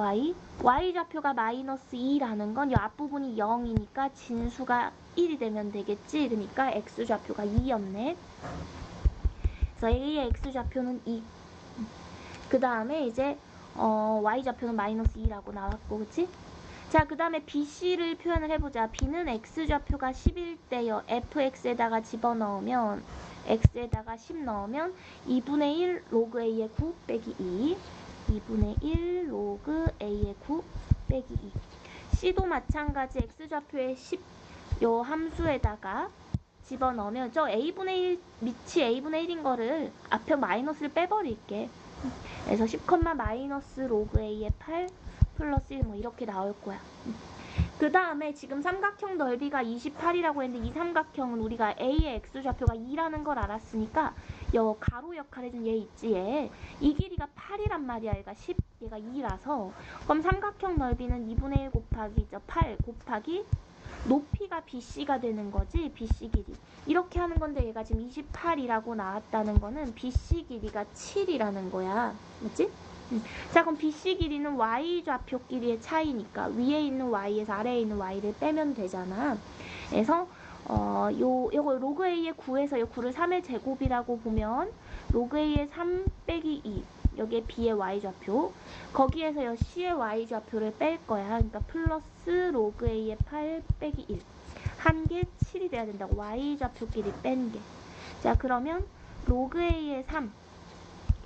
i y좌표가 마이너스 2라는 건 여 앞부분이 0이니까 진수가 1이 되면 되겠지. 그러니까 x좌표가 2였네. 그래서 a의 x좌표는 2. 그 다음에 이제 y좌표는 마이너스 2라고 나왔고, 그치? 자, 그 다음에 BC를 표현을 해보자. B는 x좌표가 10일 때요. fx에다가 집어넣으면, x에다가 10 넣으면 2분의 1 로그 a의 9 빼기 2. 2분의 1 로그 a의 9 빼기 2. C도 마찬가지 x좌표의 10 요 함수에다가 집어넣으면 저 a분의 1, 밑이 a분의 1인 거를 앞에 마이너스를 빼버릴게. 그래서 10, 마이너스 로그 a의 8 플러스 1 뭐 이렇게 나올 거야. 그 다음에 지금 삼각형 넓이가 28이라고 했는데 이 삼각형은 우리가 a의 x좌표가 2라는 걸 알았으니까 여 가로 역할 해준 얘 있지, 얘. 이 길이가 8이란 말이야. 얘가 10, 얘가 2라서. 그럼 삼각형 넓이는 2분의 1 곱하기 8 곱하기 높이가 BC가 되는 거지, BC 길이. 이렇게 하는 건데 얘가 지금 28이라고 나왔다는 거는 BC 길이가 7이라는 거야. 맞지? 자, 그럼 BC 길이는 y좌표 길이의 차이니까 위에 있는 y에서 아래에 있는 y를 빼면 되잖아. 그래서 요거 로그 a의 9에서 요 9를 3의 제곱이라고 보면 로그 a의 3 빼기 2 여기에 b의 y좌표, 거기에서 요 c의 y좌표를 뺄 거야. 그러니까 플러스 로그 a의 8 빼기 1 한 개 7이 돼야 된다고, y좌표 길이 뺀 게. 자, 그러면 로그 a의 3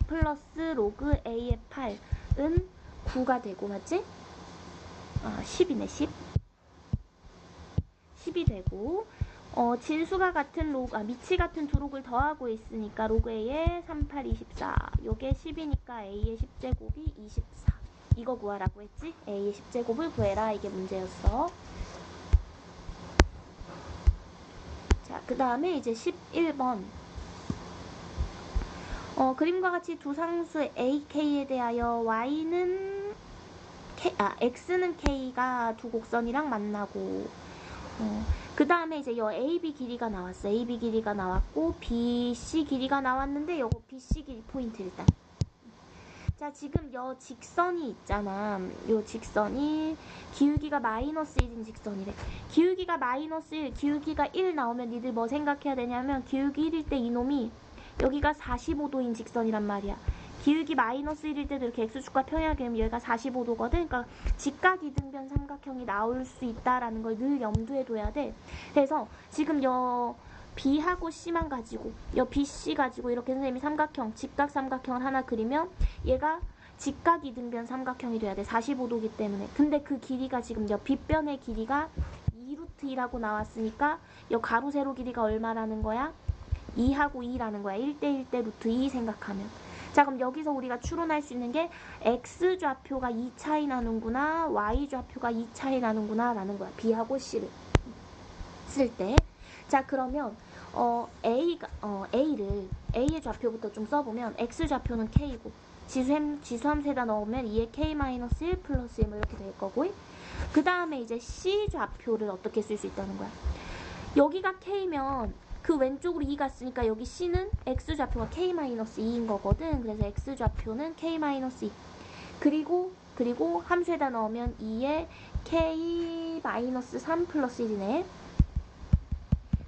플러스 로그 a의 8은 9가 되고, 맞지? 10이네, 10. 10이 되고, 진수가 같은 밑이 같은 두 록을 더하고 있으니까 로그 a의 3, 8, 24. 요게 10이니까 a의 10제곱이 24. 이거 구하라고 했지? a의 10제곱을 구해라. 이게 문제였어. 자, 그 다음에 이제 11번. 그림과 같이 두 상수의 a, k에 대하여 y는 x는 k가 두 곡선이랑 만나고, 그 다음에 이제 여 AB 길이가 나왔어. AB 길이가 나왔고 BC 길이가 나왔는데 요거 BC 길이 포인트 일단. 자, 지금 여 직선이 있잖아. 요 직선이 기울기가 마이너스 1인 직선이래. 기울기가 마이너스 1, 기울기가 1 나오면 니들 뭐 생각해야 되냐면 기울기 1일 때 이놈이 여기가 45도인 직선이란 말이야. 기울기 마이너스 1일 때도 이렇게 x축과 평행하게 되면 여기가 45도거든. 그러니까 직각이등변 삼각형이 나올 수 있다라는 걸 늘 염두에 둬야 돼. 그래서 지금 여 B하고 C만 가지고 여 BC 가지고 이렇게 선생님이 삼각형, 직각 삼각형을 하나 그리면 얘가 직각이등변 삼각형이 돼야 돼. 45도기 때문에. 근데 그 길이가 지금 여 빗변의 길이가 2루트2라고 나왔으니까 여 가로 세로 길이가 얼마라는 거야? 2하고 2라는 거야. 1대1 대 루트 2 생각하면. 자, 그럼 여기서 우리가 추론할 수 있는 게 X좌표가 2 차이 나는구나, Y좌표가 2 차이 나는구나 라는 거야. B하고 C를 쓸 때. 자, 그러면 A의 좌표부터 좀 써보면 X좌표는 K고 지수함수에다 넣으면 2의 K-1 플러스 1 이렇게 될 거고, 그 다음에 이제 C좌표를 어떻게 쓸 수 있다는 거야. 여기가 K면 그 왼쪽으로 2 갔으니까 여기 C는 X좌표가 K-2인 거거든. 그래서 X좌표는 K-2. 그리고 함수에다 넣으면 2의 K-3 플러스 1이네.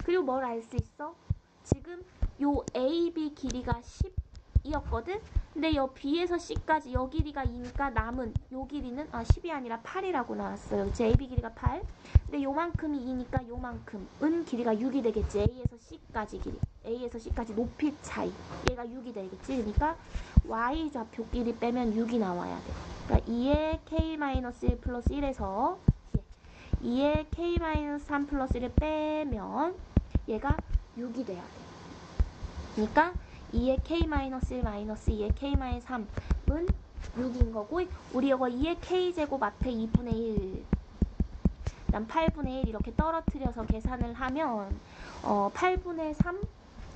그리고 뭘 알 수 있어? 지금 요 AB 길이가 10이었거든? 근데 요 B에서 C까지 요 길이가 2니까 남은 요 길이는 10이 아니라 8이라고 나왔어요. 그치? AB 길이가 8. 근데 요만큼이 2니까 요만큼은 길이가 6이 되겠지. A에서 C까지 길이. A에서 C까지 높이 차이. 얘가 6이 되겠지. 그러니까 Y좌표 길이 빼면 6이 나와야 돼. 그러니까 2의 K-1 플러스 1에서 2의 K-3 플러스 1을 빼면 얘가 6이 돼야 돼. 그러니까 2의 K-1 마이너스 2의 K-3은 6인 거고, 우리 이거 2의 K제곱 앞에 2분의 1, 그다음 8분의 1 이렇게 떨어뜨려서 계산을 하면 8분의 3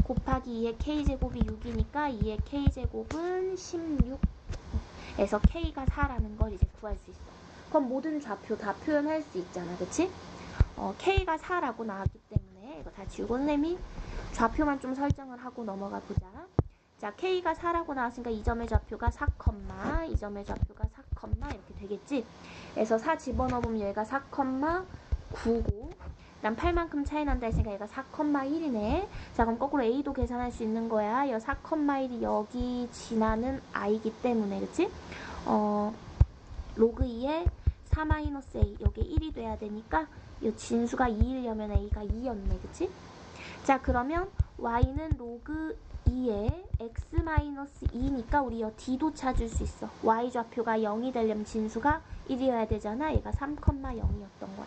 곱하기 2의 K제곱이 6이니까 2의 K제곱은 16에서 K가 4라는 걸 이제 구할 수 있어. 그럼 모든 좌표 다 표현할 수 있잖아. 그치? K가 4라고 나왔기 때문에 이거 다 지우고 선생님이 좌표만 좀 설정을 하고 넘어가 보자. 자, K가 4라고 나왔으니까 이 점의 좌표가 4, 이 점의 좌표가 4, 이렇게 되겠지? 그래서 4 집어넣으면 얘가 4,9고, 그다음 8만큼 차이 난다 했으니까 얘가 4,1이네. 자, 그럼 거꾸로 A도 계산할 수 있는 거야. 이 4,1이 여기 지나는 I기 때문에, 그치? 로그 2에 4-A, 여기 1이 돼야 되니까 이 진수가 2이려면 A가 2였네, 그치? 자, 그러면 Y는 로그 2에 X-2니까 우리 이 D도 찾을 수 있어. Y좌표가 0이 되려면 진수가 1이어야 되잖아. 얘가 3,0이었던 거야.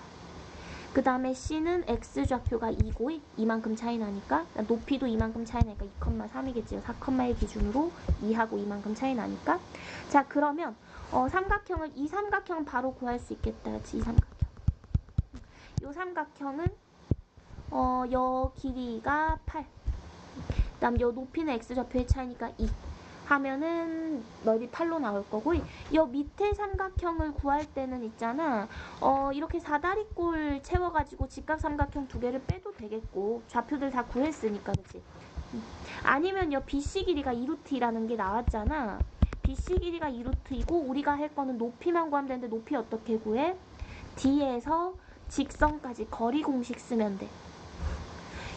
그 다음에 C는 X좌표가 2고 이만큼 차이 나니까, 높이도 이만큼 차이 나니까 2,3이겠지. 4,1 기준으로 2하고 이만큼 차이 나니까. 자, 그러면 삼각형을, 이 삼각형 바로 구할 수 있겠다. 그치? 이 삼각형. 이 삼각형은 여 길이가 8. 그 다음 요 높이는 X좌표의 차이니까 2 하면은 넓이 8로 나올 거고, 요 밑에 삼각형을 구할 때는 있잖아, 이렇게 사다리꼴 채워가지고 직각 삼각형 두 개를 빼도 되겠고, 좌표들 다 구했으니까, 그치? 아니면 요 BC 길이가 2루트라는 게 나왔잖아. BC 길이가 2루트이고 우리가 할 거는 높이만 구하면 되는데, 높이 어떻게 구해? D에서 직선까지 거리 공식 쓰면 돼.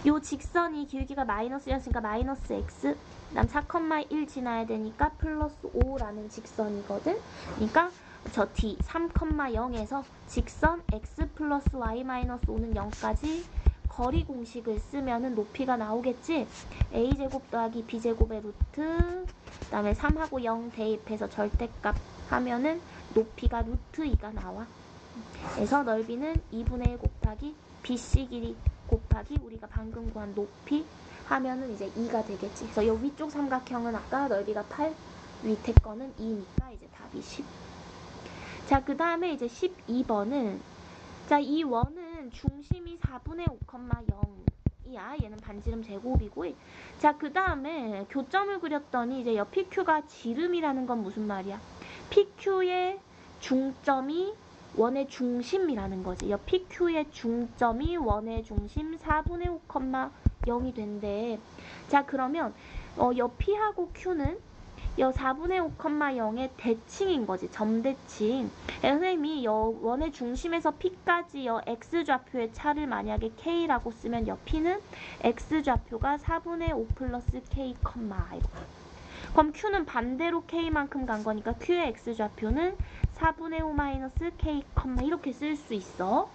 요 직선이 길기가 마이너스였으니까 마이너스 x, 그다음 4,1 지나야 되니까 플러스 5라는 직선이거든. 그러니까 저 D 3,0에서 직선 x 플러스 y 마이너스 5는 0까지 거리 공식을 쓰면은 높이가 나오겠지. a제곱 더하기 b제곱의 루트, 그다음에 3하고 0 대입해서 절대값 하면은 높이가 루트 2가 나와. 그래서 넓이는 2분의 1 곱하기 BC 길이 곱하기 우리가 방금 구한 높이 하면은 이제 2가 되겠지. 그래서 이 위쪽 삼각형은 아까 넓이가 8, 밑에 거는 2니까 이제 답이 10. 자, 그 다음에 이제 12번은, 자, 이 원은 중심이 4분의 5,0이야. 얘는 반지름 제곱이고. 자, 그 다음에 교점을 그렸더니 이제 옆 PQ가 지름이라는 건 무슨 말이야? PQ의 중점이 원의 중심이라는 거지. 옆 PQ의 중점이 원의 중심 4분의 5,0이 된대. 자, 그러면 옆 P하고 Q는 여 4분의 5, 0의 대칭인 거지. 점대칭. 선생님이 여 원의 중심에서 P까지 여 X좌표의 차를 만약에 K라고 쓰면 여 P는 X좌표가 4분의 5 플러스 K, 이거. 그럼 Q는 반대로 K만큼 간 거니까 Q의 X좌표는 4분의 5 마이너스 K, 이렇게 쓸 수 있어.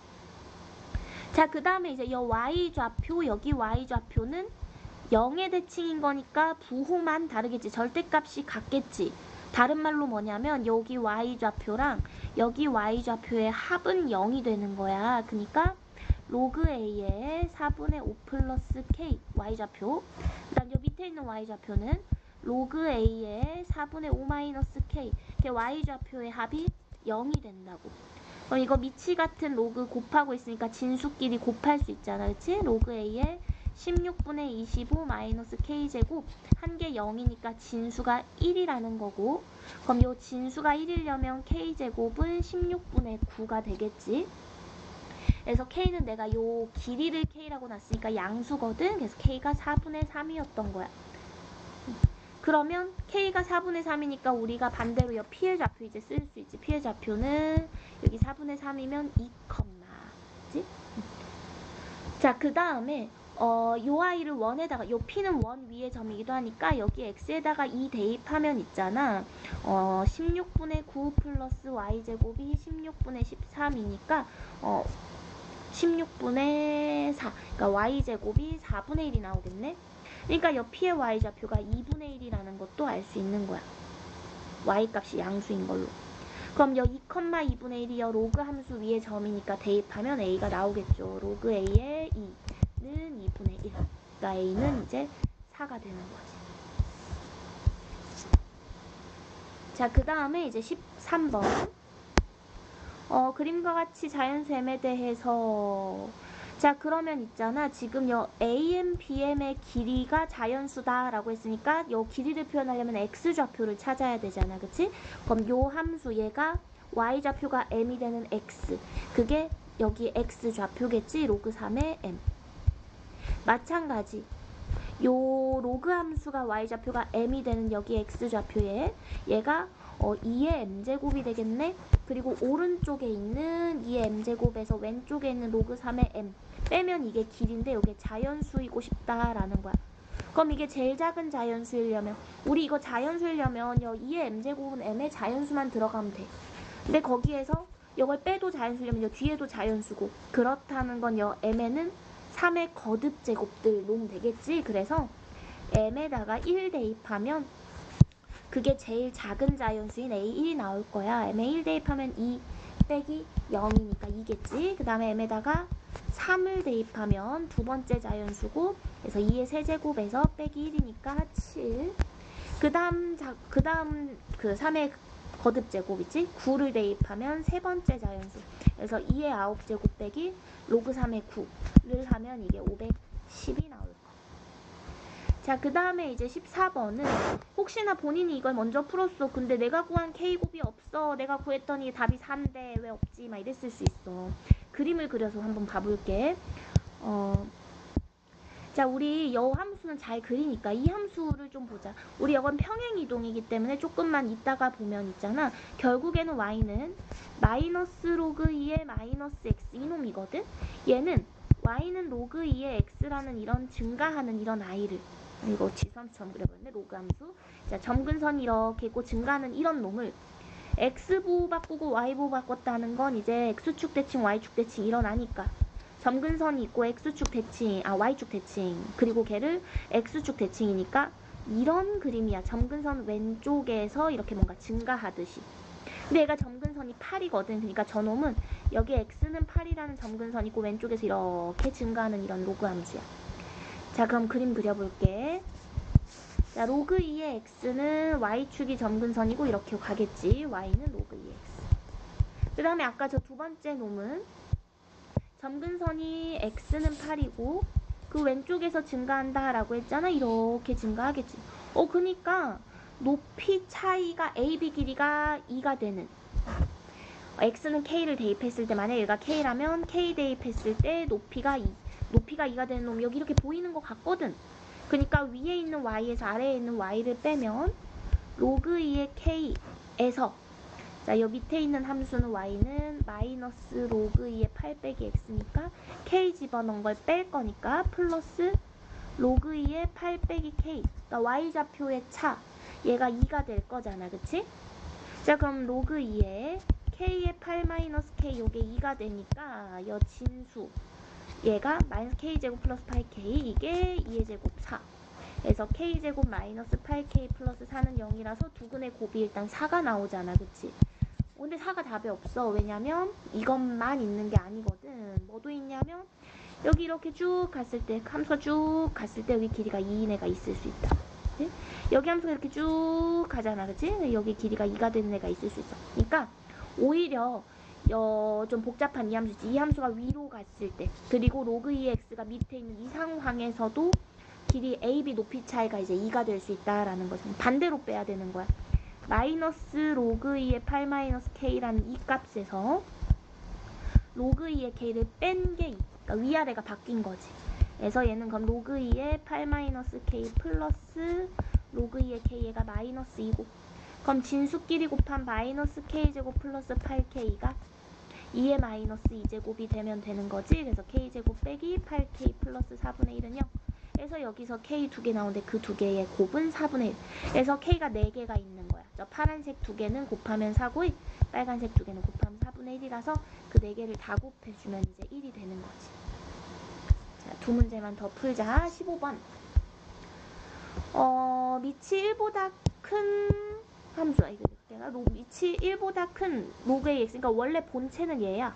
자, 그 다음에 이제 여 Y좌표, 여기 Y좌표는 0의 대칭인 거니까 부호만 다르겠지. 절대값이 같겠지. 다른 말로 뭐냐면 여기 Y좌표랑 여기 Y좌표의 합은 0이 되는 거야. 그러니까 로그 A의 4분의 5 플러스 K Y좌표. 그 다음 여 밑에 있는 Y좌표는 로그 A의 4분의 5 마이너스 K. Y좌표의 합이 0이 된다고. 그럼 이거 미치 같은 로그 곱하고 있으니까 진수끼리 곱할 수 있잖아. 그치? 로그 A의 16분의 25 마이너스 K제곱 한 개 0이니까 진수가 1이라는 거고, 그럼 요 진수가 1이려면 K제곱은 16분의 9가 되겠지. 그래서 K는 내가 요 길이를 K라고 놨으니까 양수거든. 그래서 K가 4분의 3이었던 거야. 그러면 K가 4분의 3이니까 우리가 반대로 요 P의 좌표 이제 쓸 수 있지. P의 좌표는 여기 4분의 3이면 2, 그치? 자, 그 다음에 요 I를 원에다가, 요 P는 원 위의 점이기도 하니까 여기 X에다가 2 대입하면 있잖아. 16분의 9 플러스 Y제곱이 16분의 13이니까 16분의 4. 그러니까 Y제곱이 4분의 1이 나오겠네. 그러니까 여 P의 Y좌표가 2분의 1이라는 것도 알 수 있는 거야. Y값이 양수인 걸로. 그럼 여 2, 2분의 1이 여 로그 함수 위의 점이니까 대입하면 A가 나오겠죠. 로그 A의 2는 2분의 1. 그러니까 A는 이제 4가 되는 거지. 자, 그 다음에 이제 13번. 그림과 같이 자연수 M에 대해서. 자, 그러면 있잖아. 지금 요 AM, BM의 길이가 자연수다 라고 했으니까 요 길이를 표현하려면 X좌표를 찾아야 되잖아. 그치? 그럼 요 함수 얘가 Y좌표가 M이 되는 X. 그게 여기 X좌표겠지? 로그 3의 M. 마찬가지. 요 로그 함수가 Y좌표가 M이 되는 여기 X좌표에 얘가 2의 M제곱이 되겠네? 그리고 오른쪽에 있는 2의 M제곱에서 왼쪽에 있는 로그 3의 M 빼면 이게 길인데 이게 자연수이고 싶다라는 거야. 그럼 이게 제일 작은 자연수이려면, 우리 이거 자연수이려면 2의 M제곱은 M의 자연수만 들어가면 돼. 근데 거기에서 이걸 빼도 자연수이려면 뒤에도 자연수고, 그렇다는 건 M에는 3의 거듭 제곱들 놓으면 되겠지. 그래서 M에다가 1 대입하면 그게 제일 작은 자연수인 A1이 나올 거야. M에 1 대입하면 2 빼기 0이니까 2겠지. 그 다음에 M에다가 3을 대입하면 두 번째 자연수고, 그래서 2의 세제곱에서 빼기 1이니까 7. 그 다음 그 3의 거듭 제곱이지. 9를 대입하면 세 번째 자연수. 그래서 2의 9제곱 빼기 로그 3의 9를 하면 이게 510이 나올 거야. 자, 그 다음에 이제 14번은 혹시나 본인이 이걸 먼저 풀었어. 근데 내가 구한 K곱이 없어. 내가 구했더니 답이 4인데 왜 없지? 막 이랬을 수 있어. 그림을 그려서 한번 봐볼게. 자, 우리 여 함수는 잘 그리니까 이 함수를 좀 보자. 우리 이건 평행이동이기 때문에 조금만 이따가 보면 있잖아. 결국에는 Y는 마이너스 로그 2의 마이너스 X 이놈이거든. 얘는 Y는 로그 2의 X라는 이런 증가하는 이런 I를, 이거 지수함수처럼 그려버렸네. 로그 함수. 자, 점근선이 이렇게 있고 증가하는 이런 놈을 X보호 바꾸고 Y보호 바꿨다는 건 이제 X축 대칭, Y축 대칭 일어나니까 점근선이 있고 X축 대칭, Y축 대칭, 그리고 걔를 X축 대칭이니까 이런 그림이야. 점근선 왼쪽에서 이렇게 뭔가 증가하듯이. 근데 얘가 점근선이 8이거든. 그러니까 저놈은 여기 X는 8이라는 점근선이 있고 왼쪽에서 이렇게 증가하는 이런 로그 함수야. 자, 그럼 그림 그려볼게. 자, 로그 2의 X는 Y축이 점근선이고 이렇게 가겠지. Y는 로그 2의 X. 그 다음에 아까 저 두 번째 놈은 점근선이 X는 8이고 그 왼쪽에서 증가한다 라고 했잖아. 이렇게 증가하겠지. 그니까 높이 차이가 AB 길이가 2가 되는, X는 K를 대입했을 때 만약에 얘가 K라면 K 대입했을 때 높이가 2가 되는 놈이 여기 이렇게 보이는 것 같거든. 그러니까 위에 있는 Y에서 아래에 있는 Y를 빼면 로그 2의 k에서 자, 여 밑에 있는 함수는 y는 마이너스 로그 2의 8 빼기 x니까 k 집어넣은 걸 뺄 거니까 플러스 로그 2의 8 빼기 k. 그러니까 y좌표의 차. 얘가 2가 될 거잖아. 그치? 자, 그럼 로그 2의 k의 8 마이너스 k 요게 2가 되니까 여 진수 얘가 마이너스 k제곱 플러스 8k 이게 2의 제곱 4. 그래서 k제곱 마이너스 8k 플러스 4는 0이라서 두근의 곱이 일단 4가 나오잖아. 그치? 근데 4가 답이 없어. 왜냐면 이것만 있는 게 아니거든. 뭐도 있냐면 여기 이렇게 쭉 갔을 때 함수가 쭉 갔을 때 여기 길이가 2인 애가 있을 수 있다. 네? 여기 함수가 이렇게 쭉 가잖아. 그치? 여기 길이가 2가 되는 애가 있을 수 있어. 그러니까 오히려 좀 복잡한 이 함수지. 이 함수가 위로 갔을 때 그리고 로그 2의 x가 밑에 있는 이 상황에서도 길이 AB 높이 차이가 이제 2가 될 수 있다라는 거죠. 반대로 빼야 되는 거야. 마이너스 로그 2의 8 마이너스 k라는 이 값에서 로그 2의 k를 뺀 게 그러니까 위아래가 바뀐 거지. 그래서 얘는 그럼 로그 2의 8 마이너스 k 플러스 로그 2의 k 얘가 마이너스 2고 그럼 진수끼리 곱한 마이너스 k제곱 플러스 8k가 2의 마이너스 2제곱이 되면 되는 거지. 그래서 k제곱 빼기 8k 플러스 4분의 1은 0. 그래서 여기서 k 두 개 나오는데 그 두 개의 곱은 4분의 1. 그래서 k가 4개가 있는 거야. 저 파란색 두 개는 곱하면 4고 빨간색 두 개는 곱하면 4분의 1이라서 그 4개를 다 곱해주면 이제 1이 되는 거지. 자, 두 문제만 더 풀자. 15번. 밑이 1보다 큰 함수야. 이거 내가 밑이 1보다 큰 로그 ax. 그러니까 원래 본체는 얘야.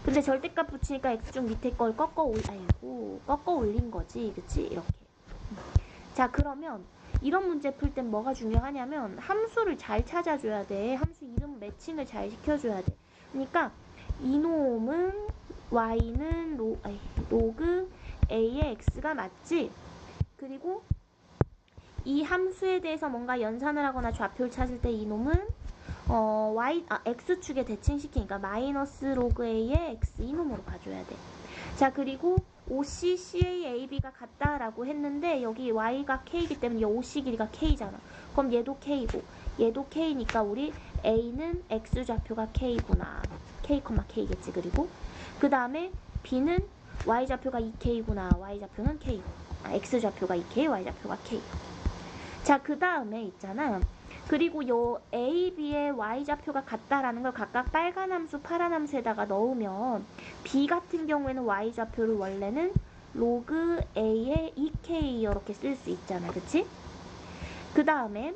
근데 절대값 붙이니까 x축 밑에 걸 꺾어 올린 거지. 그치? 이렇게. 자, 그러면 이런 문제 풀 땐 뭐가 중요하냐면 함수를 잘 찾아줘야 돼. 함수 이름 매칭을 잘 시켜줘야 돼. 그러니까 이놈은 y는 로그 a의 x가 맞지? 그리고 이 함수에 대해서 뭔가 연산을 하거나 좌표를 찾을 때 이놈은 x축에 대칭시키니까 마이너스 로그 a의 x 이놈으로 봐줘야 돼. 자, 그리고 OC, CA, AB가 같다라고 했는데 여기 y가 k이기 때문에 이 OC 길이가 k잖아. 그럼 얘도 k고 얘도 k니까 우리 a는 x좌표가 k구나. k, k겠지. 그리고 그 다음에 b는 y좌표가 2k구나. y좌표는 k고 x좌표가 2k, y좌표가 k. 자, 그 다음에 있잖아. 그리고 요 A, B의 Y좌표가 같다라는 걸 각각 빨간 함수, 파란 함수에다가 넣으면 B 같은 경우에는 Y좌표를 원래는 로그 A의 2K 이렇게 쓸 수 있잖아. 그치? 그 다음에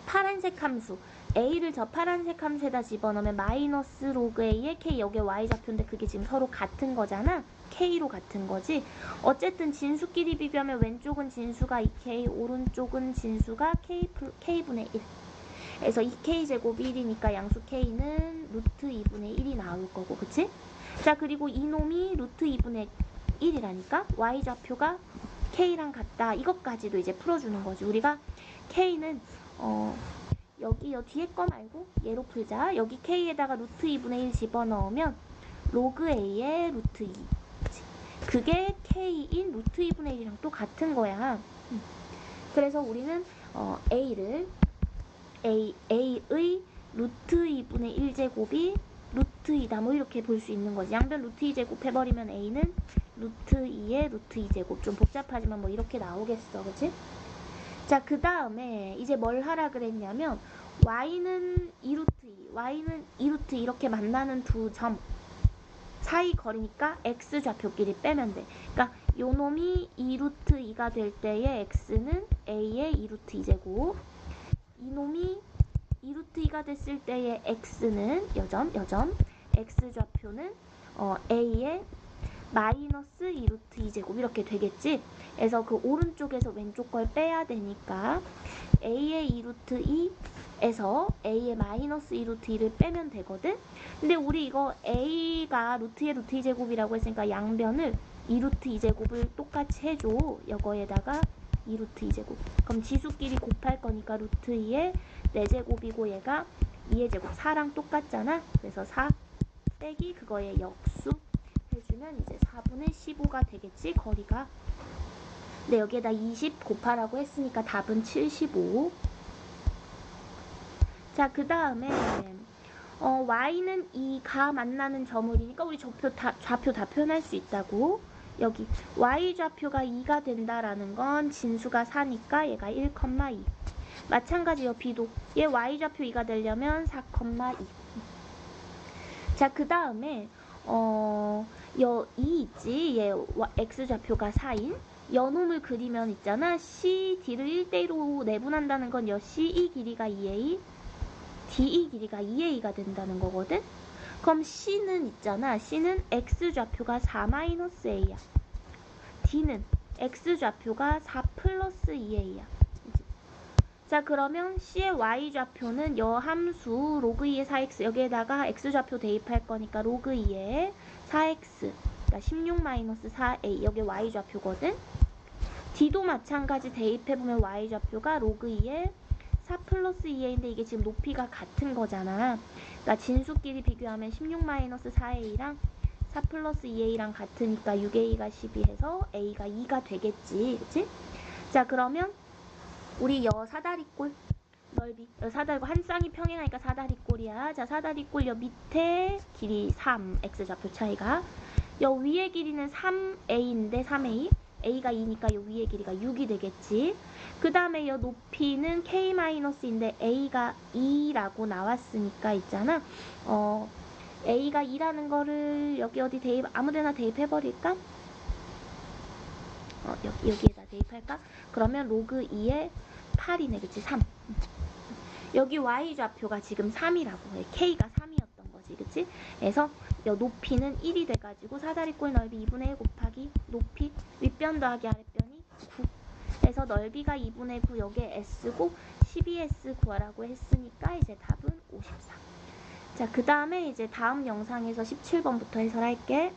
파란색 함수 A를 저 파란색 함수에다 집어넣으면 마이너스 로그 A의 K 여기에 Y좌표인데 그게 지금 서로 같은 거잖아. K로 같은 거지. 어쨌든 진수끼리 비교하면 왼쪽은 진수가 2K, 오른쪽은 진수가 K분의 1. 그래서 2K제곱 1이니까 양수 K는 루트 2분의 1이 나올 거고, 그치? 자, 그리고 이놈이 루트 2분의 1이라니까 Y좌표가 K랑 같다. 이것까지도 이제 풀어주는 거지. 우리가 K는 여기 뒤에 거 말고 얘로 풀자. 여기 K에다가 루트 2분의 1 집어넣으면 로그 A의 루트 2. 그게 K인 루트 2분의 1이랑 또 같은 거야. 그래서 우리는 A의 루트 2분의 1제곱이 루트 2다. 뭐 이렇게 볼 수 있는 거지. 양변 루트 2제곱 해버리면 A는 루트 2의 루트 2제곱. 좀 복잡하지만 뭐 이렇게 나오겠어. 그치? 자, 그 다음에 이제 뭘 하라 그랬냐면 Y는 2루트 2, Y는 2루트 이렇게 만나는 두 점 사이 거리니까 x좌표끼리 빼면 돼. 그러니까 요 놈이 2루트 2가 될 때의 x는 a의 2루트 2제곱, 이놈이 2루트 2가 됐을 때의 x는 요점 x좌표는 a의 마이너스 2루트 2제곱 이렇게 되겠지. 그래서 그 오른쪽에서 왼쪽 걸 빼야 되니까 a의 2루트 2에서 a의 마이너스 2루트 2를 빼면 되거든. 근데 우리 이거 a가 루트의 루트 2제곱이라고 했으니까 양변을 2루트 2제곱을 똑같이 해줘. 이거에다가 2루트 2제곱. 그럼 지수끼리 곱할 거니까 루트 2의 4제곱이고 얘가 2의 제곱 4랑 똑같잖아. 그래서 4 빼기 그거의 역수 해주면 이제 4분의 15가 되겠지. 거리가. 근데 여기에다 20 곱하라고 했으니까 답은 75. 자, 그 다음에 y는 2가 만나는 점을이니까 우리 좌표 다 표현할 수 있다고. 여기 y 좌표가 2가 된다라는 건 진수가 4니까 얘가 1,2. 마찬가지요. b도 얘 y 좌표 2가 되려면 4,2. 자, 그 다음에 여 2 있지. 얘 x 좌표가 4인 여 놈을 그리면 있잖아. C, D를 1대1로 내분한다는 건 여 C, 이 길이가 2A, D, 이 길이가 2A가 된다는 거거든. 그럼 C는 있잖아. C는 x 좌표가 4-A야. D는 x 좌표가 4 플러스 2A야. 자, 그러면 C의 y 좌표는 여 함수 로그 2의 4x 여기에다가 x 좌표 대입할 거니까 로그 2의 4x 그러니까 16-4a 여기 y 좌표거든. D도 마찬가지 대입해보면 y 좌표가 로그 2의 4 플러스 2a인데 이게 지금 높이가 같은 거잖아. 그러니까 진수끼리 비교하면 16-4a랑 4 플러스 2a랑 같으니까 6a가 12해서 a가 2가 되겠지. 그치? 자, 그러면 우리 여 사다리꼴 넓이 여 사다리꼴 한 쌍이 평행하니까 사다리꼴이야. 자, 사다리꼴 여 밑에 길이 3 x 좌표 차이가 여 위의 길이는 3a인데 3a a가 2니까 여 위의 길이가 6이 되겠지. 그 다음에 여 높이는 k-인데 a가 2라고 나왔으니까 있잖아. a가 2라는 거를 여기 어디 대입 아무데나 대입해버릴까? 여기에다 대입할까? 그러면 로그 2의 8이네. 그치? 3. 여기 y 좌표가 지금 3이라고 해. k가 3이었던 거지. 그치? 그래서 여 높이는 1이 돼가지고 사다리꼴 넓이 2분의 1 곱하기 높이 윗변 더하기 아랫변이 9. 그래서 넓이가 2분의 9 여기에 s고 12s 구하라고 했으니까 이제 답은 54. 자, 그 다음에 이제 다음 영상에서 17번부터 해설할게.